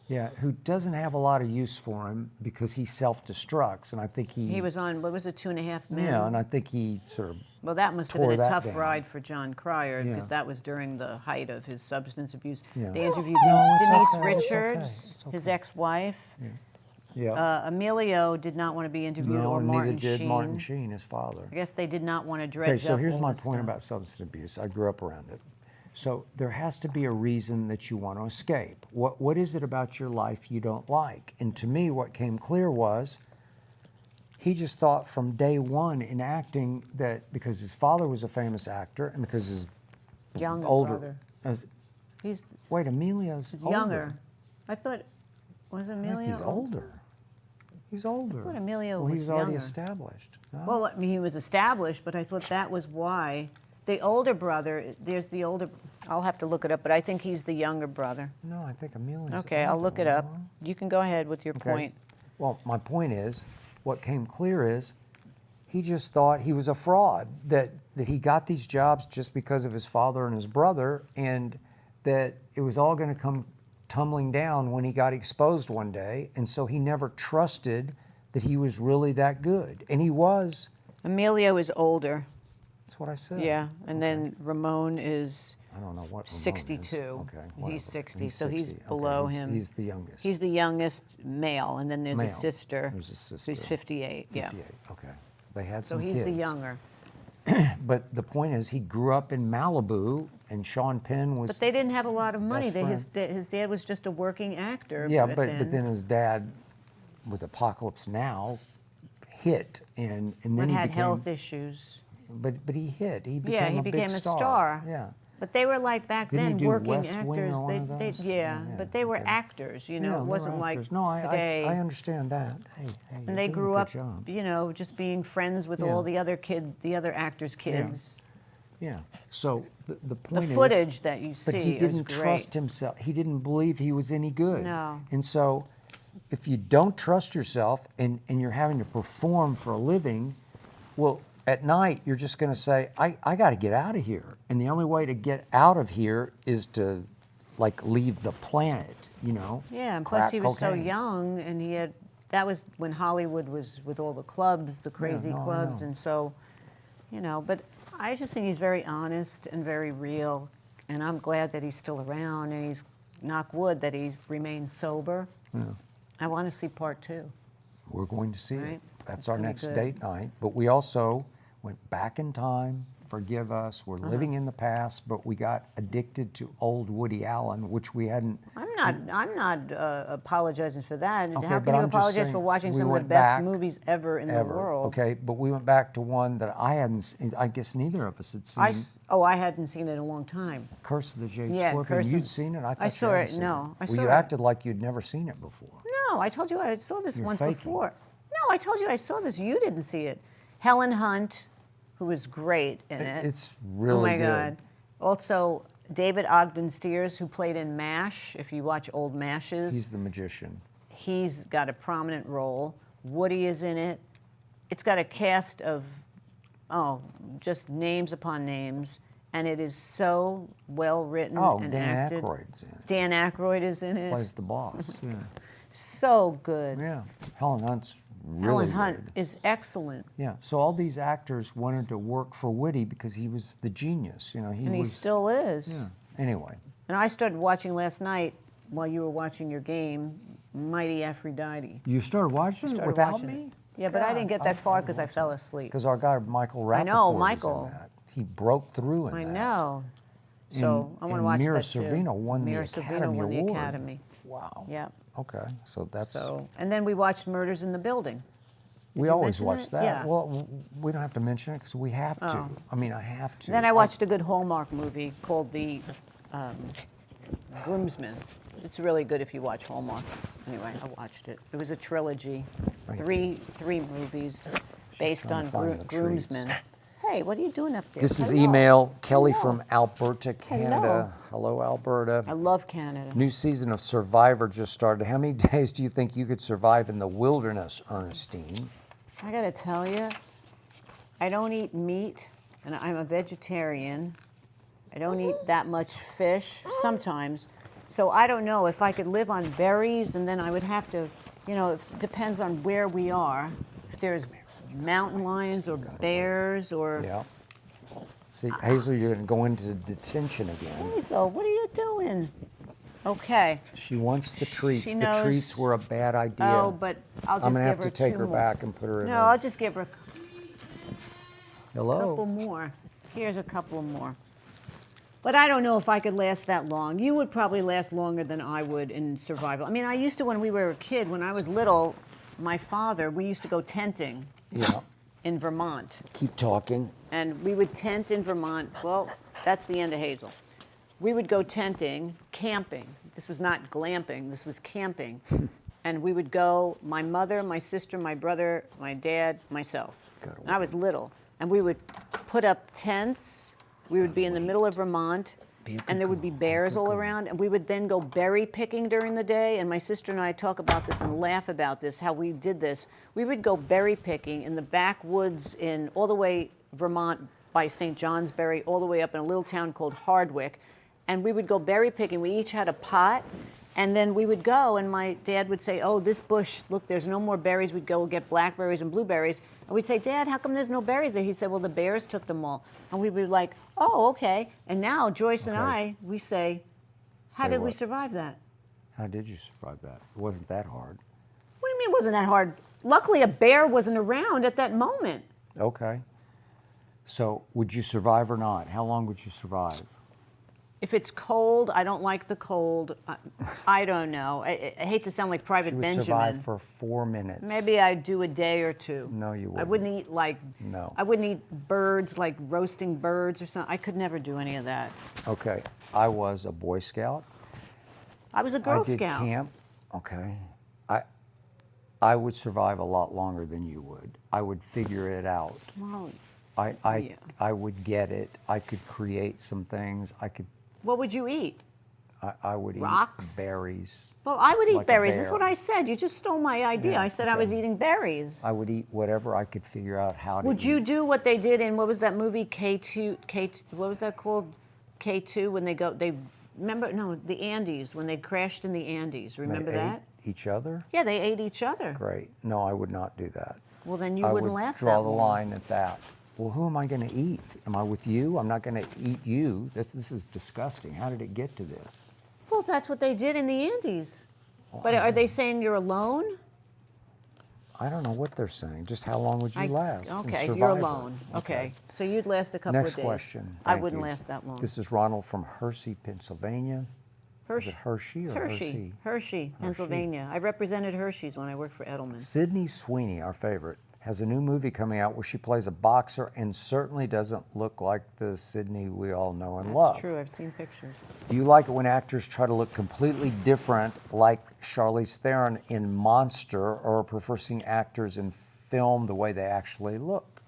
Yeah, who doesn't have a lot of use for him because he self-destructs, and I think he was on, what was it, 2.5 Men? Yeah, and I think he sort of Well, that must have tore been a that tough down. ride for John Cryer because Yeah. that was during the height of his substance abuse. Yeah. They interviewed No, it's Denise okay, it's okay, Richards, it's his okay. ex-wife. yeah. Emilio did not want to be interviewed, No, or and Martin neither did Sheen. Martin Sheen, his father. I guess they did not want to dredge Okay, so up here's all my this point stuff. about substance abuse. I grew up around it. So there has to be a reason that you want to escape. What is it about your life you don't like? And to me, what came clear was he just thought from day one in acting that because his father was a famous actor and because his Younger older, brother. He's wait, Emilio's older. younger. I thought, was I Emilio? think he's older. He's older. I thought Emilio well, was he's already younger. established. No? Well, I mean, he was established, but I thought that was why. The older brother, there's the older, I'll have to look it up, but I think he's the younger brother. no, I think Emilio's Okay, I'll older, look it up. no? You can go ahead with your Okay. point. Well, my point is, what came clear is he just thought he was a fraud, that he got these jobs just because of his father and his brother, and that it was all going to come tumbling down when he got exposed one day, and so he never trusted that he was really that good. And he was. Emilio is older, That's what I said. yeah, and then Ramon is I don't know what Ramon is. 62. Okay, whatever. He's 60, so he's 60. Okay, below he's- him. He's the youngest. He's the youngest male, and then there's Male. a sister. There's a sister. Who's 58, yeah. 58. Okay. They had So some he's kids. the younger. But the point is, he grew up in Malibu, and Sean Penn was. But they didn't have a lot of money. Best His dad was just a working actor. yeah, back but then his dad, with Apocalypse Now, hit, and then But he had became. health issues. But he hit. He became Yeah, he a big became a star. Yeah. But they were like back Didn't he then do working West Wing actors. or one of those? Yeah, Yeah, but they were okay. actors. You know, Yeah, it they wasn't were like actors. No, today. I understand that. Hey, you're And they doing a grew good up, job. you know, just being friends with Yeah. all the other actors' kids. Yeah. So the The point is. footage that you see But he is didn't great. trust himself. He didn't believe he was any good. No. And so if you don't trust yourself and you're having to perform for a living, well, at night you're just going to say, I got to get out of here. And the only way to get out of here is to like leave the planet, you know? Yeah, and plus Crack he was so cocaine. young, and that was when Hollywood was with all the clubs, the crazy no, I clubs, know. and so, but I just think he's very honest and very real, and I'm glad that he's still around, and he's, knock wood, that he remains sober. Yeah. I want to see part 2. We're going to see it. Right. That's It's our gonna be next good. date night. But we also went back in time. Forgive us. We're living in the past, but we got addicted to old Woody Allen, which we hadn't. I'm not apologizing for that. Okay, How but can you I'm just apologize saying for watching we some of the went best back movies ever in the world? Okay, but we went back to one that I hadn't. I guess neither of us had seen. I hadn't seen it in a long time. Curse of the Jade Yeah, Scorpion. Curse You'd of- seen it? I thought I you saw hadn't it, seen no, I Well, saw you it. acted like you'd never seen it before. No, I told you I saw this You're once faking. before. No, I told you I saw this. You didn't see it. Helen Hunt, who was great in it. It's really Oh my good. God. Also, David Ogden Stiers, who played in MASH. If you watch old MASHes, He's the magician. he's got a prominent role. Woody is in it. It's got a cast of, just names upon names, and it is so well written Oh, and Dan acted. Aykroyd's in it. Dan Aykroyd is in it. Plays the boss. Yeah. So good. Yeah. Helen Hunt's really Helen Hunt good. is excellent. Yeah. So all these actors wanted to work for Woody because he was the genius. You know, And he was. still is. Yeah. Anyway. And I started watching last night while you were watching your game, Mighty Aphrodite. You started watching it Started without watching me? it. Yeah, but I didn't get that far because I fell asleep. Because our guy Michael Rappaport know, was Michael. in that. He broke through in I that. know. So I want to and watch Mira that too. Sorvino won the Mira Academy Sorvino won the Award. Academy. Wow. Yeah. Okay. So that's. So, and then we watched Murders in the Building. we you always mention watch it? that. Yeah. Well, we don't have to mention it because we have to. Oh. I mean, I have to. Then I watched a good Hallmark movie called The Groomsman. It's really good if you watch Hallmark. Anyway, I watched it. It was a trilogy, Thank three movies based trying on to find the treats. groomsmen. Hey, what are you doing up there? This is Hello. email Kelly Hello. from Alberta, Canada. Hello, Alberta. I love Canada. New season of Survivor just started. How many days do you think you could survive in the wilderness, Ernestine? I gotta tell you, I don't eat meat, and I'm a vegetarian. I don't eat that much fish sometimes. So I don't know if I could live on berries, and then I would have to, it depends on where we are. If there's mountain lions or bears or. Yeah. See, Hazel, you're going to go into detention again. Hazel, what are you doing? Okay. She wants the treats. She The knows- treats were a bad idea. Oh, but I'll just I'm going to give have her to take 2 her more. back and put her in No, a... I'll just give her a Hello? couple more. Here's a couple more. But I don't know if I could last that long. You would probably last longer than I would in survival. I mean, I used to, when we were a kid, when I was little, my father, we used to go tenting Yeah. in Vermont. Keep talking. And we would tent in Vermont. Well, that's the end of Hazel. We would go tenting, camping. This was not glamping, this was camping. And we would go, my mother, my sister, my brother, my dad, myself. Got And I was little. And we would put up tents. We would be in the middle of Vermont. Be a good And there would be girl, bears all around. And we would then go berry picking during the day. And my sister and I talk about this and laugh about this, how we did this. We would go berry picking in the backwoods in all the way Vermont by St. Johnsbury, all the way up in a little town called Hardwick. And we would go berry picking. We each had a pot. And then we would go, and my dad would say, oh, this bush, look, there's no more berries. We'd go get blackberries and blueberries. And we'd say, Dad, how come there's no berries there? He said, well, the bears took them all. And we'd be like, oh, okay. And now Joyce and Okay. I, we say, how Say did we what? survive that? How did you survive that? It wasn't that hard. What do you mean it wasn't that hard? Luckily, a bear wasn't around at that moment. Okay. So would you survive or not? How long would you survive? If it's cold, I don't like the cold. I don't know. I hate to sound like Private She would Benjamin. survive for 4 minutes. Maybe I'd do a day or two. No, you I wouldn't eat No. I wouldn't eat birds, like roasting birds or something. I could never do any of that. Okay. I was a Boy Scout. I was a Girl I did Scout. camp. Okay. I would survive a lot longer than you would. I would figure it out. Well, I would get it. I could create some things. what would you eat? I would Rocks? eat berries. Well, I would eat Like a berries. That's bear. what I said. You just stole my idea. Yeah, I said I was okay. eating berries. I would eat whatever I could figure out how to Would eat. you do what they did in, what was that movie, what was that called? K2, when they remember, no, the Andes, when they crashed in the Andes. They Remember ate that? each other? Yeah, they ate each other. Great. No, I would not do that. Well, then you I wouldn't would last draw that the long. line at that. Well, who am I going to eat? Am I with you? I'm not going to eat you. This is disgusting. How did it get to this? Well, that's what they did in the Andes. But are they saying you're alone? I don't know what they're saying. Just how long would you last? in Okay, you're Survivor? alone. Okay. So you'd last a couple Next of days. question. I Thank wouldn't you. last that long. This is Ronald from Hershey, Pennsylvania. Hershey. Is it Hershey It's or Hershey. Hershey, Pennsylvania. I represented Hershey's when I worked for Edelman. Sydney Sweeney, our favorite, has a new movie coming out where she plays a boxer and certainly doesn't look like the Sydney we all know and love. That's true. I've seen pictures. Do you like it when actors try to look completely different, like Charlize Theron in Monster, or prefer seeing actors in film the way they actually look?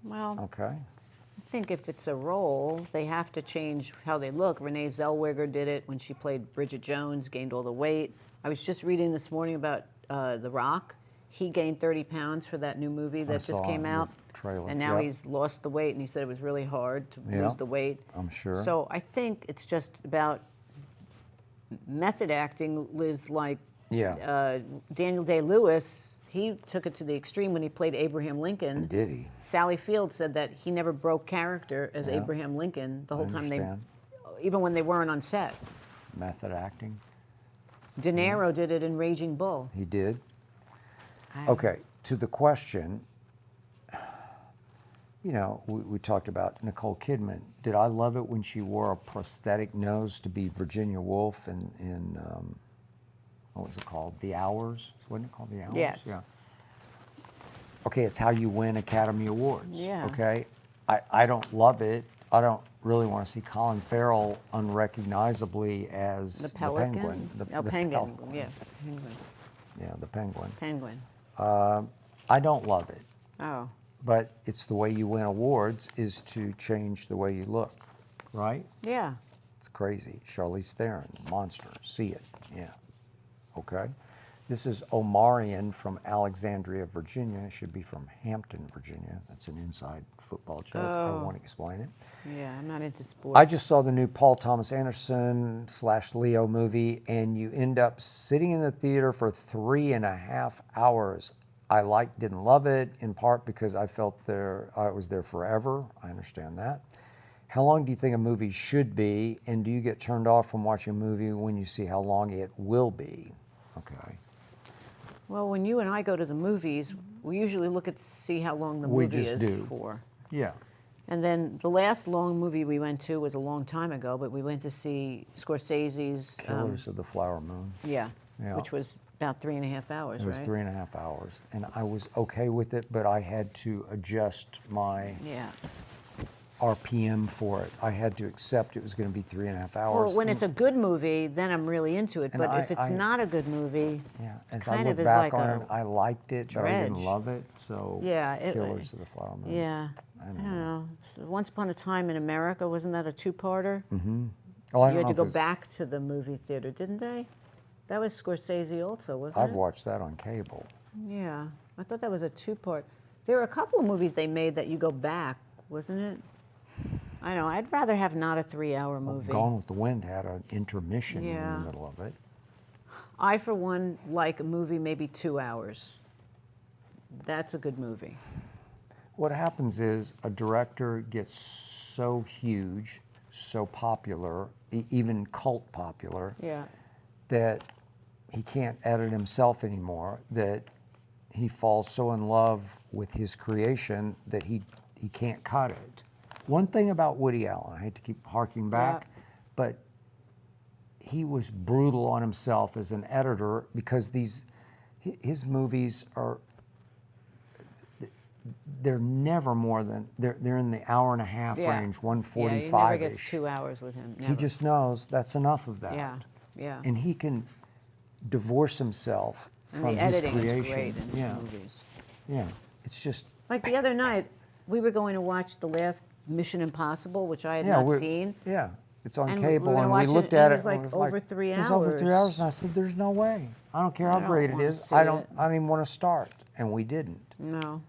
Well, Okay. I think if it's a role, they have to change how they look. Renee Zellweger did it when she played Bridget Jones, gained all the weight. I was just reading this morning about The Rock. He gained 30 pounds for that new movie that just saw came the out. trailer. And now Yep. he's lost the weight, and he said it was really hard to Yeah. lose the weight. I'm sure. So I think it's just about method acting is like Yeah. Daniel Day-Lewis. He took it to the extreme when he played Abraham Lincoln. Did he? Sally Field said that he never broke character as Yeah. Abraham Lincoln the whole time understand. even when they weren't on set. Method acting? De Niro did it in Raging Bull. He did? I- Okay, to the question, you know, we talked about Nicole Kidman. Did I love it when she wore a prosthetic nose to be Virginia Woolf in what was it called? The Hours? Wasn't it called The Hours? Yes. Yeah. Okay, it's how you win Academy Awards. Yeah. Okay? I don't love it. I don't really want to see Colin Farrell unrecognizably as The Pelican? Penguin. Oh, Penguin. Pelican. Yeah, Penguin. Yeah, the Penguin. Penguin. I don't love it. Oh, But it's the way you win awards is to change the way you look, right? yeah. It's crazy. Charlize Theron, Monster, see it, yeah. Okay. This is Omarion from Alexandria, Virginia. It should be from Hampton, Virginia. That's an inside football joke. I won't explain it. Yeah, I'm not into sports. I just saw the new Paul Thomas Anderson / Leo movie, and you end up sitting in the theater for 3.5 hours. I didn't love it, in part because I felt I was there forever. I understand that. How long do you think a movie should be, and do you get turned off from watching a movie when you see how long it will be? Okay. Well, when you and I go to the movies, we usually look at to see how long the We movie just is do. for. Yeah. And then the last long movie we went to was a long time ago, but we went to see Scorsese's Killers of the Flower Moon. Yeah, Yeah. which was about 3.5 hours, It was right? 3.5 hours, and I was okay with it, but I had to adjust my Yeah. RPM for it. I had to accept it was going to be 3.5 hours. Well, when it's a good movie, then I'm really into it. And But if it's I- not a good movie, yeah, as I kind look of is back like on a it, I liked it, but I didn't dredge. love it. So Yeah, Killers of the Flower Moon. yeah, I don't know. So Once Upon a Time in America, wasn't that a two-parter? Oh, I don't You had know to if go it's- back to the movie theater, didn't they? That was Scorsese also, wasn't I've it? watched that on cable. Yeah, I thought that was a two-part. There were a couple of movies they made that you go back, wasn't it? I know. I'd rather have not a 3-hour movie. Gone with the Wind had an intermission in Yeah. the middle of it. I, for one, like a movie maybe 2 hours. That's a good movie. What happens is a director gets so huge, so popular, even cult popular, Yeah. that he can't edit himself anymore, that he falls so in love with his creation that he can't cut it. One thing about Woody Allen, I hate to keep harking back, but he was brutal on himself as an editor because his movies they're never more than, they're in the hour and a half range, Yeah, you never 145-ish. get 2 hours with him. He Never. just knows that's enough of that. Yeah, yeah. And he can divorce himself And from the his editing creation. is great in his Yeah, movies. yeah. It's just Like the other night, we were going to watch the last Mission Impossible, which I had yeah, not seen. Yeah, It's on And cable, we were and we watching looked it, and at it it. was and like it was over 3 It was over 3 hours. hours, and I said, "There's no way. I don't care how I don't great it wanna is. see I don't. it. I don't even want to start." And we didn't. No.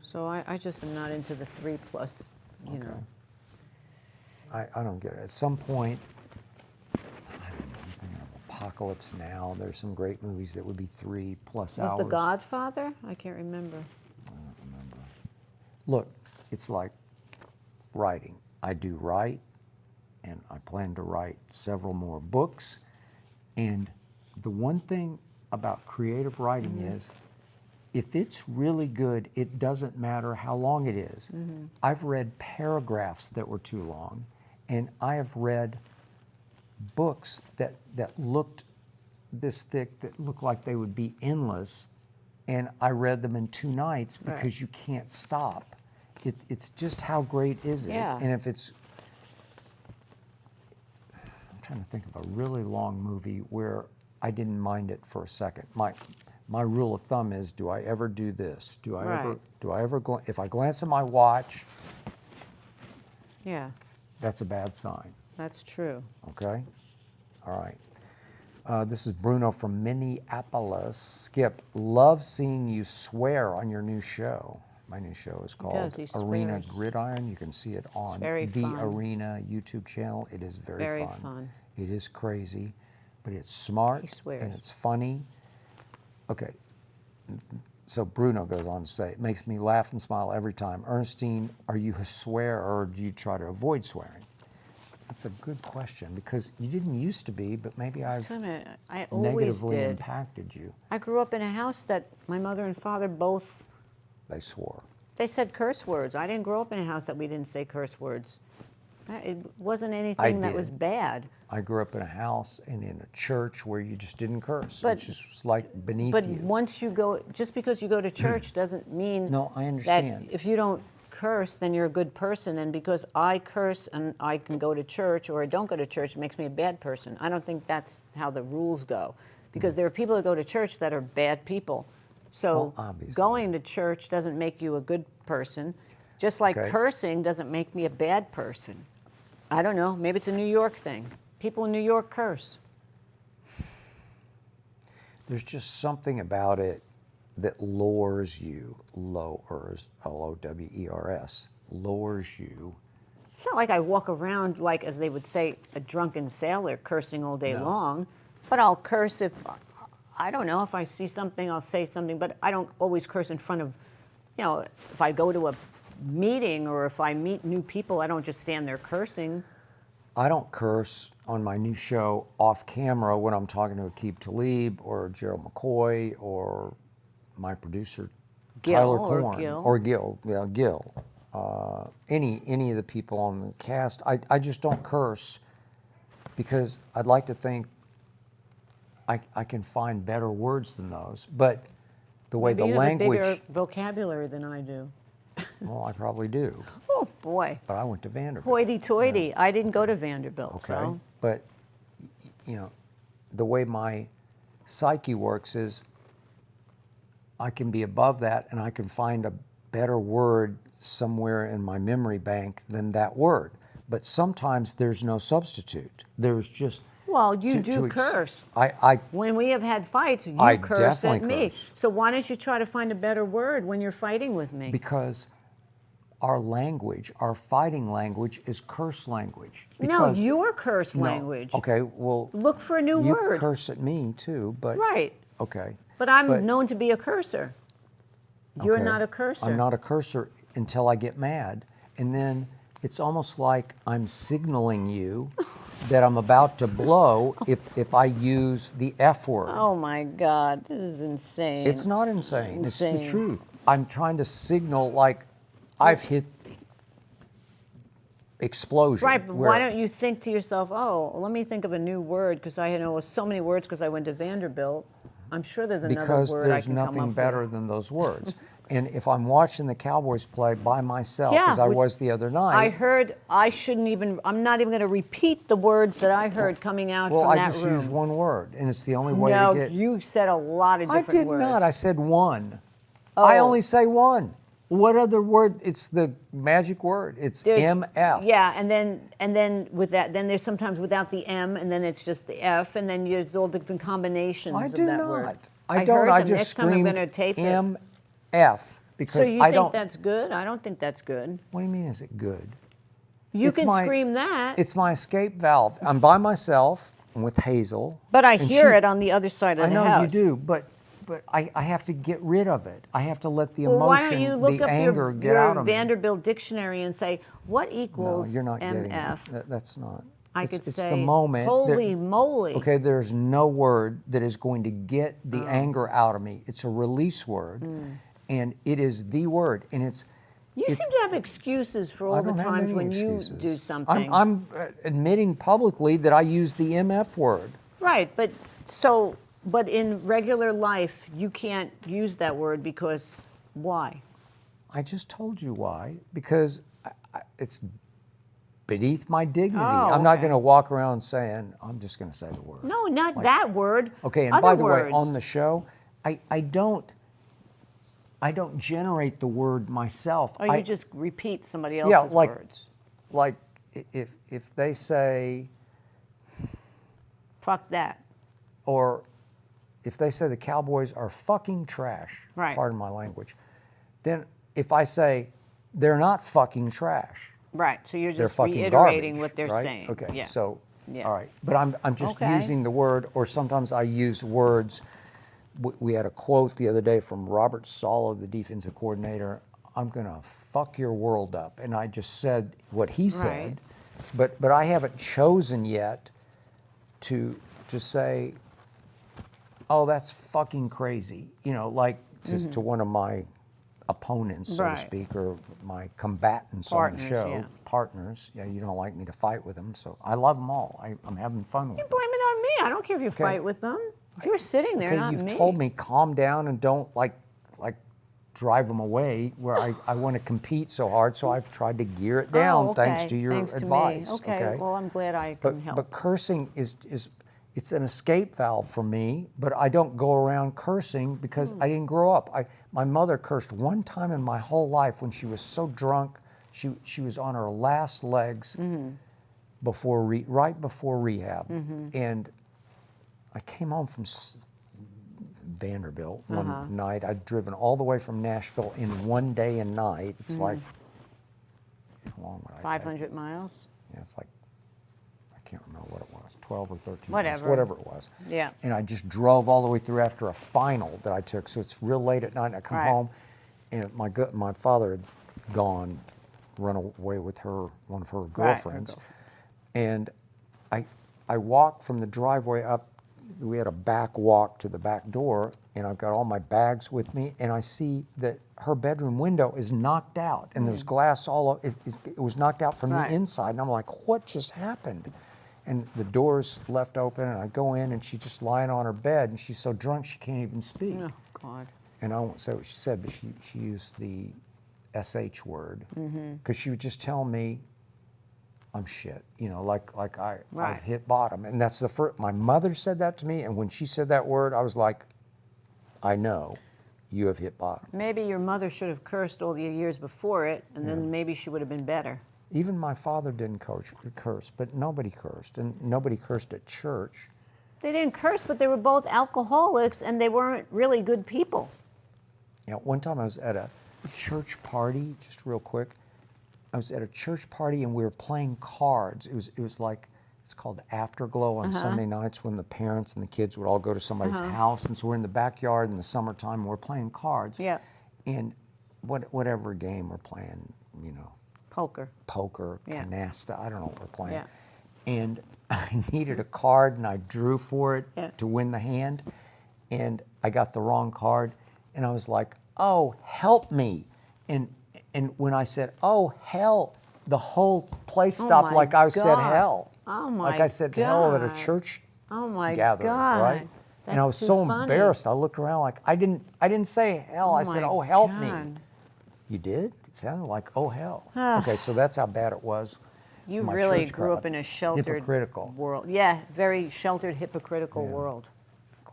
So I just am not into the 3+, you know. I don't get it. At some point, I don't know, I'm thinking of Apocalypse Now. There's some great movies that would be 3+ Was hours. The Godfather? I can't remember. Look, it's like writing. I do write, and I plan to write several more books. And the one thing about creative writing is, if it's really good, it doesn't matter how long it is. I've read paragraphs that were too long, and I have read books that looked this thick, that looked like they would be endless, and I read them in 2 nights because Right. you can't stop. It's just how great is it? Yeah. And if it's, I'm trying to think of a really long movie where I didn't mind it for a second. My rule of thumb is, do I ever do this? Right. If I glance at my watch, Yeah, that's a bad sign. that's true. Okay? All right. This is Bruno from Minneapolis. Skip, love seeing you swear on your new show. My new show is called he Arena swears. Gridiron. You can see it on very the fun. Arena YouTube channel. It is very, Very fun. fun. It is crazy, but it's smart He swears. and it's funny. Okay. So Bruno goes on to say, it makes me laugh and smile every time. Ernestine, are you a swear or do you try to avoid swearing? That's a good question, because you didn't used to be, but maybe I've Wait a minute, I always negatively did. impacted you. I grew up in a house that my mother and father both, They swore. they said curse words. I didn't grow up in a house that we didn't say curse words. It wasn't I anything that did. was bad. I grew up in a house and in a church where you just didn't curse. But- It just was like beneath But you. once you go, just because you go to church doesn't mean No, I that understand. if you don't curse, then you're a good person. And because I curse and I can go to church or I don't go to church, it makes me a bad person. I don't think that's how the rules go. Because there are people that go to church that are bad people. So Well, obviously. going to church doesn't make you a good person. Just like Okay. cursing doesn't make me a bad person. I don't know. Maybe it's a New York thing. People in New York curse. There's just something about it that lowers you, lowers, Lowers, lowers you. It's not like I walk around like, as they would say, a drunken sailor cursing all day No. long. But I'll curse if, I don't know, if I see something, I'll say something. But I don't always curse in front of, you know, if I go to a meeting or if I meet new people, I don't just stand there cursing. I don't curse on my new show off camera when I'm talking to Aqib Talib or Gerald McCoy or my producer Gil Tyler or Korn Gil. or Gil, yeah, Gil. Any of the people on the cast, I just don't curse because I'd like to think I can find better words than those. But the way Maybe the you have language, a bigger vocabulary than I do. well, I probably do, Oh, boy. but I went to Vanderbilt. Hoity-toity. I didn't go to Vanderbilt, Okay, so. but you know, the way my psyche works is I can be above that and I can find a better word somewhere in my memory bank than that word. But sometimes there's no substitute. There's just Well, you to do ex- curse. I When we have had fights, you I curse definitely at me. curse. So why don't you try to find a better word when you're fighting with me? because our language, our fighting language, is curse language. No, Because, your curse no, language. Okay, well, Look for a new you word. curse at me too, but Right. okay. But I'm But- known to be a cursor. You're Okay. not a cursor. I'm not a cursor until I get mad. And then it's almost like I'm signaling you that I'm about to blow if I use the F word. Oh my God, this is insane. It's not insane. It's Insane. the truth. I'm trying to signal like I've hit explosion. Right, but where- why don't you think to yourself, oh, well, let me think of a new word, because I know so many words because I went to Vanderbilt. I'm sure there's another Because word I there's can come nothing up better with. than those words. And if I'm watching the Cowboys play by myself, Yeah, as I which- was the other night, I heard I'm not even going to repeat the words that I heard coming out well, from I that just room. used one word, and it's the only way No, to get. you said a lot of I different did words. not. I said one. I Oh. only say one. What other word? It's the magic word. It's MF. Yeah, and then with that, then there's sometimes without the M, and then it's just the F, and then there's all different combinations I of do that not. word. I don't. Heard I them. just Next time I'm screamed going to tape it. MF because So you I think don't. that's good? I don't think that's good. What do you mean? Is it good? You It's can my- scream that, It's my escape valve. I'm by myself. I'm with Hazel. but I and hear she- it on the other side of I the know house. you do, but I have to get rid of it. I have to let the Well, emotion, why don't you look the up anger get your out of me. Vanderbilt dictionary and say, what No, equals you're not MF? getting it. That's not. I it's, could it's say, the moment. holy moly. Okay, there's no word that is going to get the anger out of me. It's a release word, and it is the word, and it's. You seem to have excuses for all I the don't have times many when excuses. you do something. I'm admitting publicly that I use the MF word. Right, but in regular life, you can't use that word because why? I just told you why. Because it's beneath my dignity. Oh, I'm not okay. going to walk around saying, I'm just going to say the word. No, not that word. Okay, and Other by the words. way, on the show, I don't generate the word myself. Or you just repeat somebody else's like, words. Like if they say, Fuck that. or if they say the Cowboys are fucking trash, Right. pardon my language, then if I say they're not fucking trash, Right, so you're they're just fucking reiterating garbage, what they're right? saying. Okay, Yeah. so, Yeah. all right. But I'm just Okay. using the word, or sometimes I use words. We had a quote the other day from Robert Saleh, the defensive coordinator, I'm going to fuck your world up. And I just said what he said, but I haven't chosen yet to say, oh, that's fucking crazy. Like just to one of my opponents, so to Right. speak, or my combatants Partners, on the show. yeah. Partners. Yeah, you don't like me to fight with them, so I love them all. I'm having fun with them. Blame it on me. I don't care if you fight with them. You're sitting there, Okay, not you've me. told me calm down and don't like drive them away where I want to compete so hard, so I've tried to gear it down Oh, okay. thanks to your Thanks to me. advice. Okay, well, I'm glad I can help. But cursing is it's an escape valve for me, but I don't go around cursing because I didn't grow up. My mother cursed one time in my whole life when she was so drunk. She was on her last legs right before rehab, and I came home from Vanderbilt one night. I'd driven all the way from Nashville in one day and night. It's like, how long would I take? 500 miles? Yeah, it's like, I can't remember what it was, 12 or 13 Whatever. miles, whatever it was. Yeah. And I just drove all the way through after a final that I took. So it's real late at night, and I come Right. home, and my father had gone, run away with one of her girlfriends. And I walked from the driveway up. We had a back walk to the back door, and I've got all my bags with me, and I see that her bedroom window is knocked out, and there's glass all over. It was knocked out from the inside, and I'm like, what just happened? And the door's left open, and I go in, and she's just lying on her bed, and she's so drunk she can't even speak. Oh, God. And I won't say what she said, but she used the SH word, because she would just tell me, I'm shit, like I've hit bottom. And that's the first, my mother said that to me, and when she said that word, I was like, I know you have hit bottom. Maybe your mother should have cursed all the years before it, and then maybe she would have been better. Even my father didn't curse, but nobody cursed, and nobody cursed at church. They didn't curse, but they were both alcoholics, and they weren't really good people. One time I was at a church party, just real quick. I was at a church party and we were playing cards. It was like, it's called Afterglow on Sunday nights when the parents and the kids would all go to somebody's house. And so we're in the backyard in the summertime and we're playing cards. Yeah. And whatever game we're playing, Poker. canasta, I don't know what we're playing. Yeah. And I needed a card and I drew for it to win the hand. And I got the wrong card. And I was like, oh, help me. And when I said, oh, hell, the whole place stopped my like I said God. hell. Oh, my Like I said hell at a God. church Oh, my gathering, God. right? And I was That's so too funny. embarrassed. I looked around like, I didn't say hell. I said, my oh, help me. God. You did? It sounded like, oh, hell. Okay, so that's how bad it was. You My really church grew crowd. up in a sheltered Hypocritical. world. Yeah, very sheltered, hypocritical world.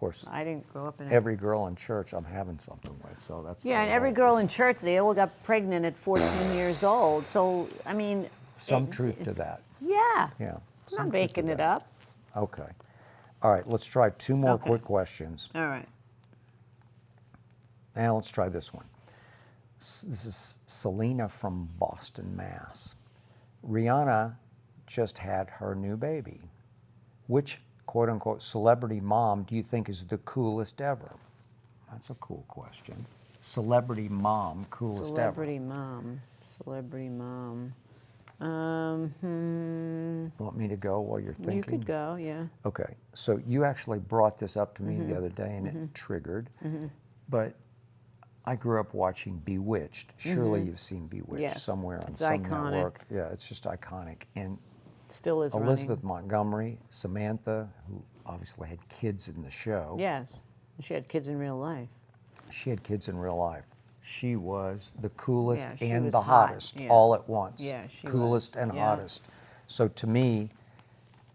course, I didn't grow up in it. every girl in church I'm having something with, so that's Yeah, and every girl in church, they all got pregnant at 14 years old. So, I mean, some truth to that. yeah. Yeah, I'm some not truth to making it that. up. Okay. All right, let's try 2 more Okay. quick questions. All right. Now let's try this one. This is Selena from Boston, Mass. Rihanna just had her new baby. Which quote unquote celebrity mom do you think is the coolest ever? That's a cool question. Celebrity mom, coolest Celebrity mom. Celebrity mom. ever. Want me to go while you're thinking? You could go, yeah. Okay, so you actually brought this up to me the other day and it triggered. But I grew up watching Bewitched. Surely you've seen Bewitched Yes, somewhere on it's some iconic. network. Yeah, it's just iconic. And Still is Elizabeth Montgomery, Samantha, who obviously had kids in the show. running. Yes. She had kids in real life. She had kids in real life. She was the coolest Yeah, she and was the hot, hottest yeah. all at once. Yeah, she was, Coolest and yeah. hottest. So to me,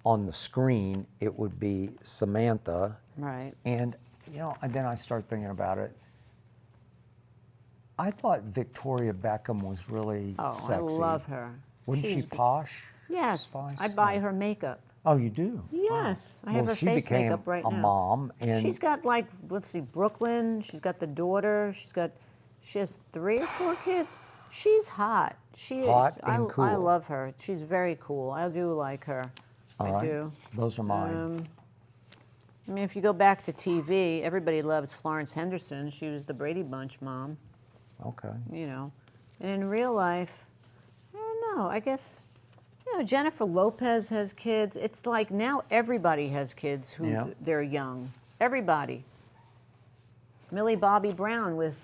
on the screen, it would be Samantha. Right. And, and then I start thinking about it. I thought Victoria Beckham was really sexy. I love her. Wasn't she She's- posh? Yes. Spice? I buy Yeah. her makeup. Oh, you do? Yes. I Well, have her she face became makeup right a now. mom, and She's got let's see, Brooklyn. She's got the daughter. She has 3 or 4 kids. She's hot. She Hot is. and I cool. love her. She's very cool. I do like her. all I right, do. those are mine. I mean, if you go back to TV, everybody loves Florence Henderson. She was the Brady Bunch mom, Okay. And in real life, I don't know. I guess, Jennifer Lopez has kids. It's like now everybody has kids who Yeah. they're young. Everybody. Millie Bobby Brown with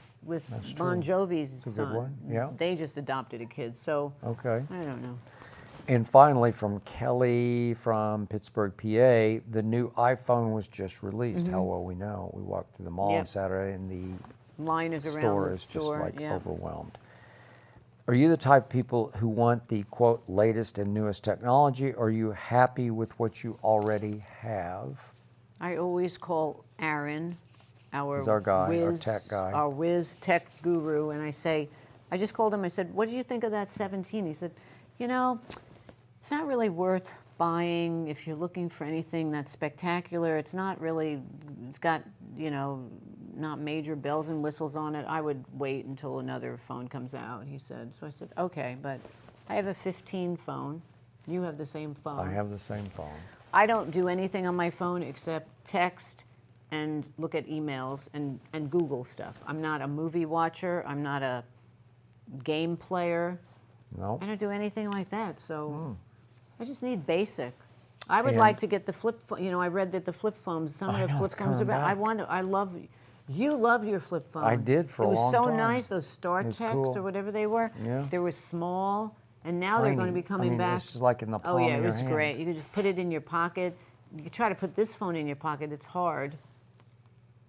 That's Bon true. Jovi's That's a good son. one, yeah. They just adopted a kid. So Okay. I don't know. And finally, from Kelly from Pittsburgh, PA, the new iPhone was just released. How well we know. We walked through the mall on Yep. Saturday, and the Line is around store the is just store. like yeah. overwhelmed. Are you the type of people who want the quote latest and newest technology, or are you happy with what you already have? I always call Aaron, He's our guy, our whiz, tech guy. our whiz tech guru, and I just called him. I said, "What do you think of that 17?" He said, it's not really worth buying if you're looking for anything that's spectacular. It's not really. It's got not major bells and whistles on it. I would wait until another phone comes out. He said. So I said, okay, but I have a 15 phone. You have the same phone. I have the same phone. I don't do anything on my phone except text and look at emails and Google stuff. I'm not a movie watcher. I'm not a game player. No. I don't do anything like that. So I just need basic. I would And- like to get the flip phone. I read that the flip phones, some I of the know, flip it's phones are coming better. back. You love your flip phone. I did for a long It was so time. nice, those Star It was Treks cool. or whatever they were. Yeah. They were small, and now they're going to Tiny. be coming I mean, back. it's just like in the Oh palm yeah, of it your was hand. great. You could just put it in your pocket. You could try to put this phone in your pocket. It's hard.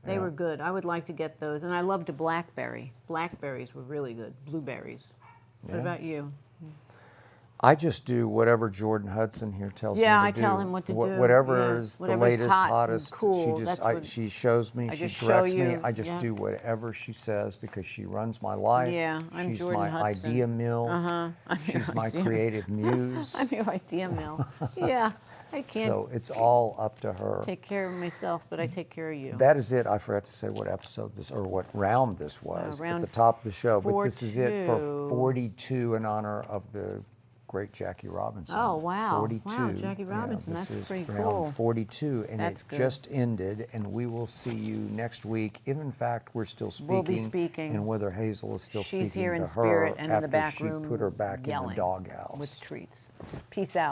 They Yeah. were good. I would like to get those, and I loved a BlackBerry. Blackberries were really good. Blueberries. What Yeah. about you? I just do whatever Jordon Hudson here tells me to do. Yeah, I tell him what to do. Whatever Yeah. is the Whatever's latest, hot and hottest. cool, that's what- She shows me, I she just show directs me. you, I just yeah. do whatever she says because she runs my life. Yeah, I'm She's Jordon my Hudson. idea mill. I'm She's your my idea- creative muse. I'm your idea mill. Yeah, I can't So it's all up to her. take care of myself, but I take care of you. That is it. I forgot to say what episode this or what round this was at round the top of the show. But this is it for 42. 42 in honor of the great Jackie Robinson. Oh, wow. 42. Wow, Jackie Robinson, this that's is pretty round cool. 42, and That's it good. just ended. And we will see you next week. If in fact we're still speaking, We'll be speaking. and whether Hazel is still She's speaking here to in her spirit and in after the back she room put her back in yelling the doghouse. with treats. Peace out.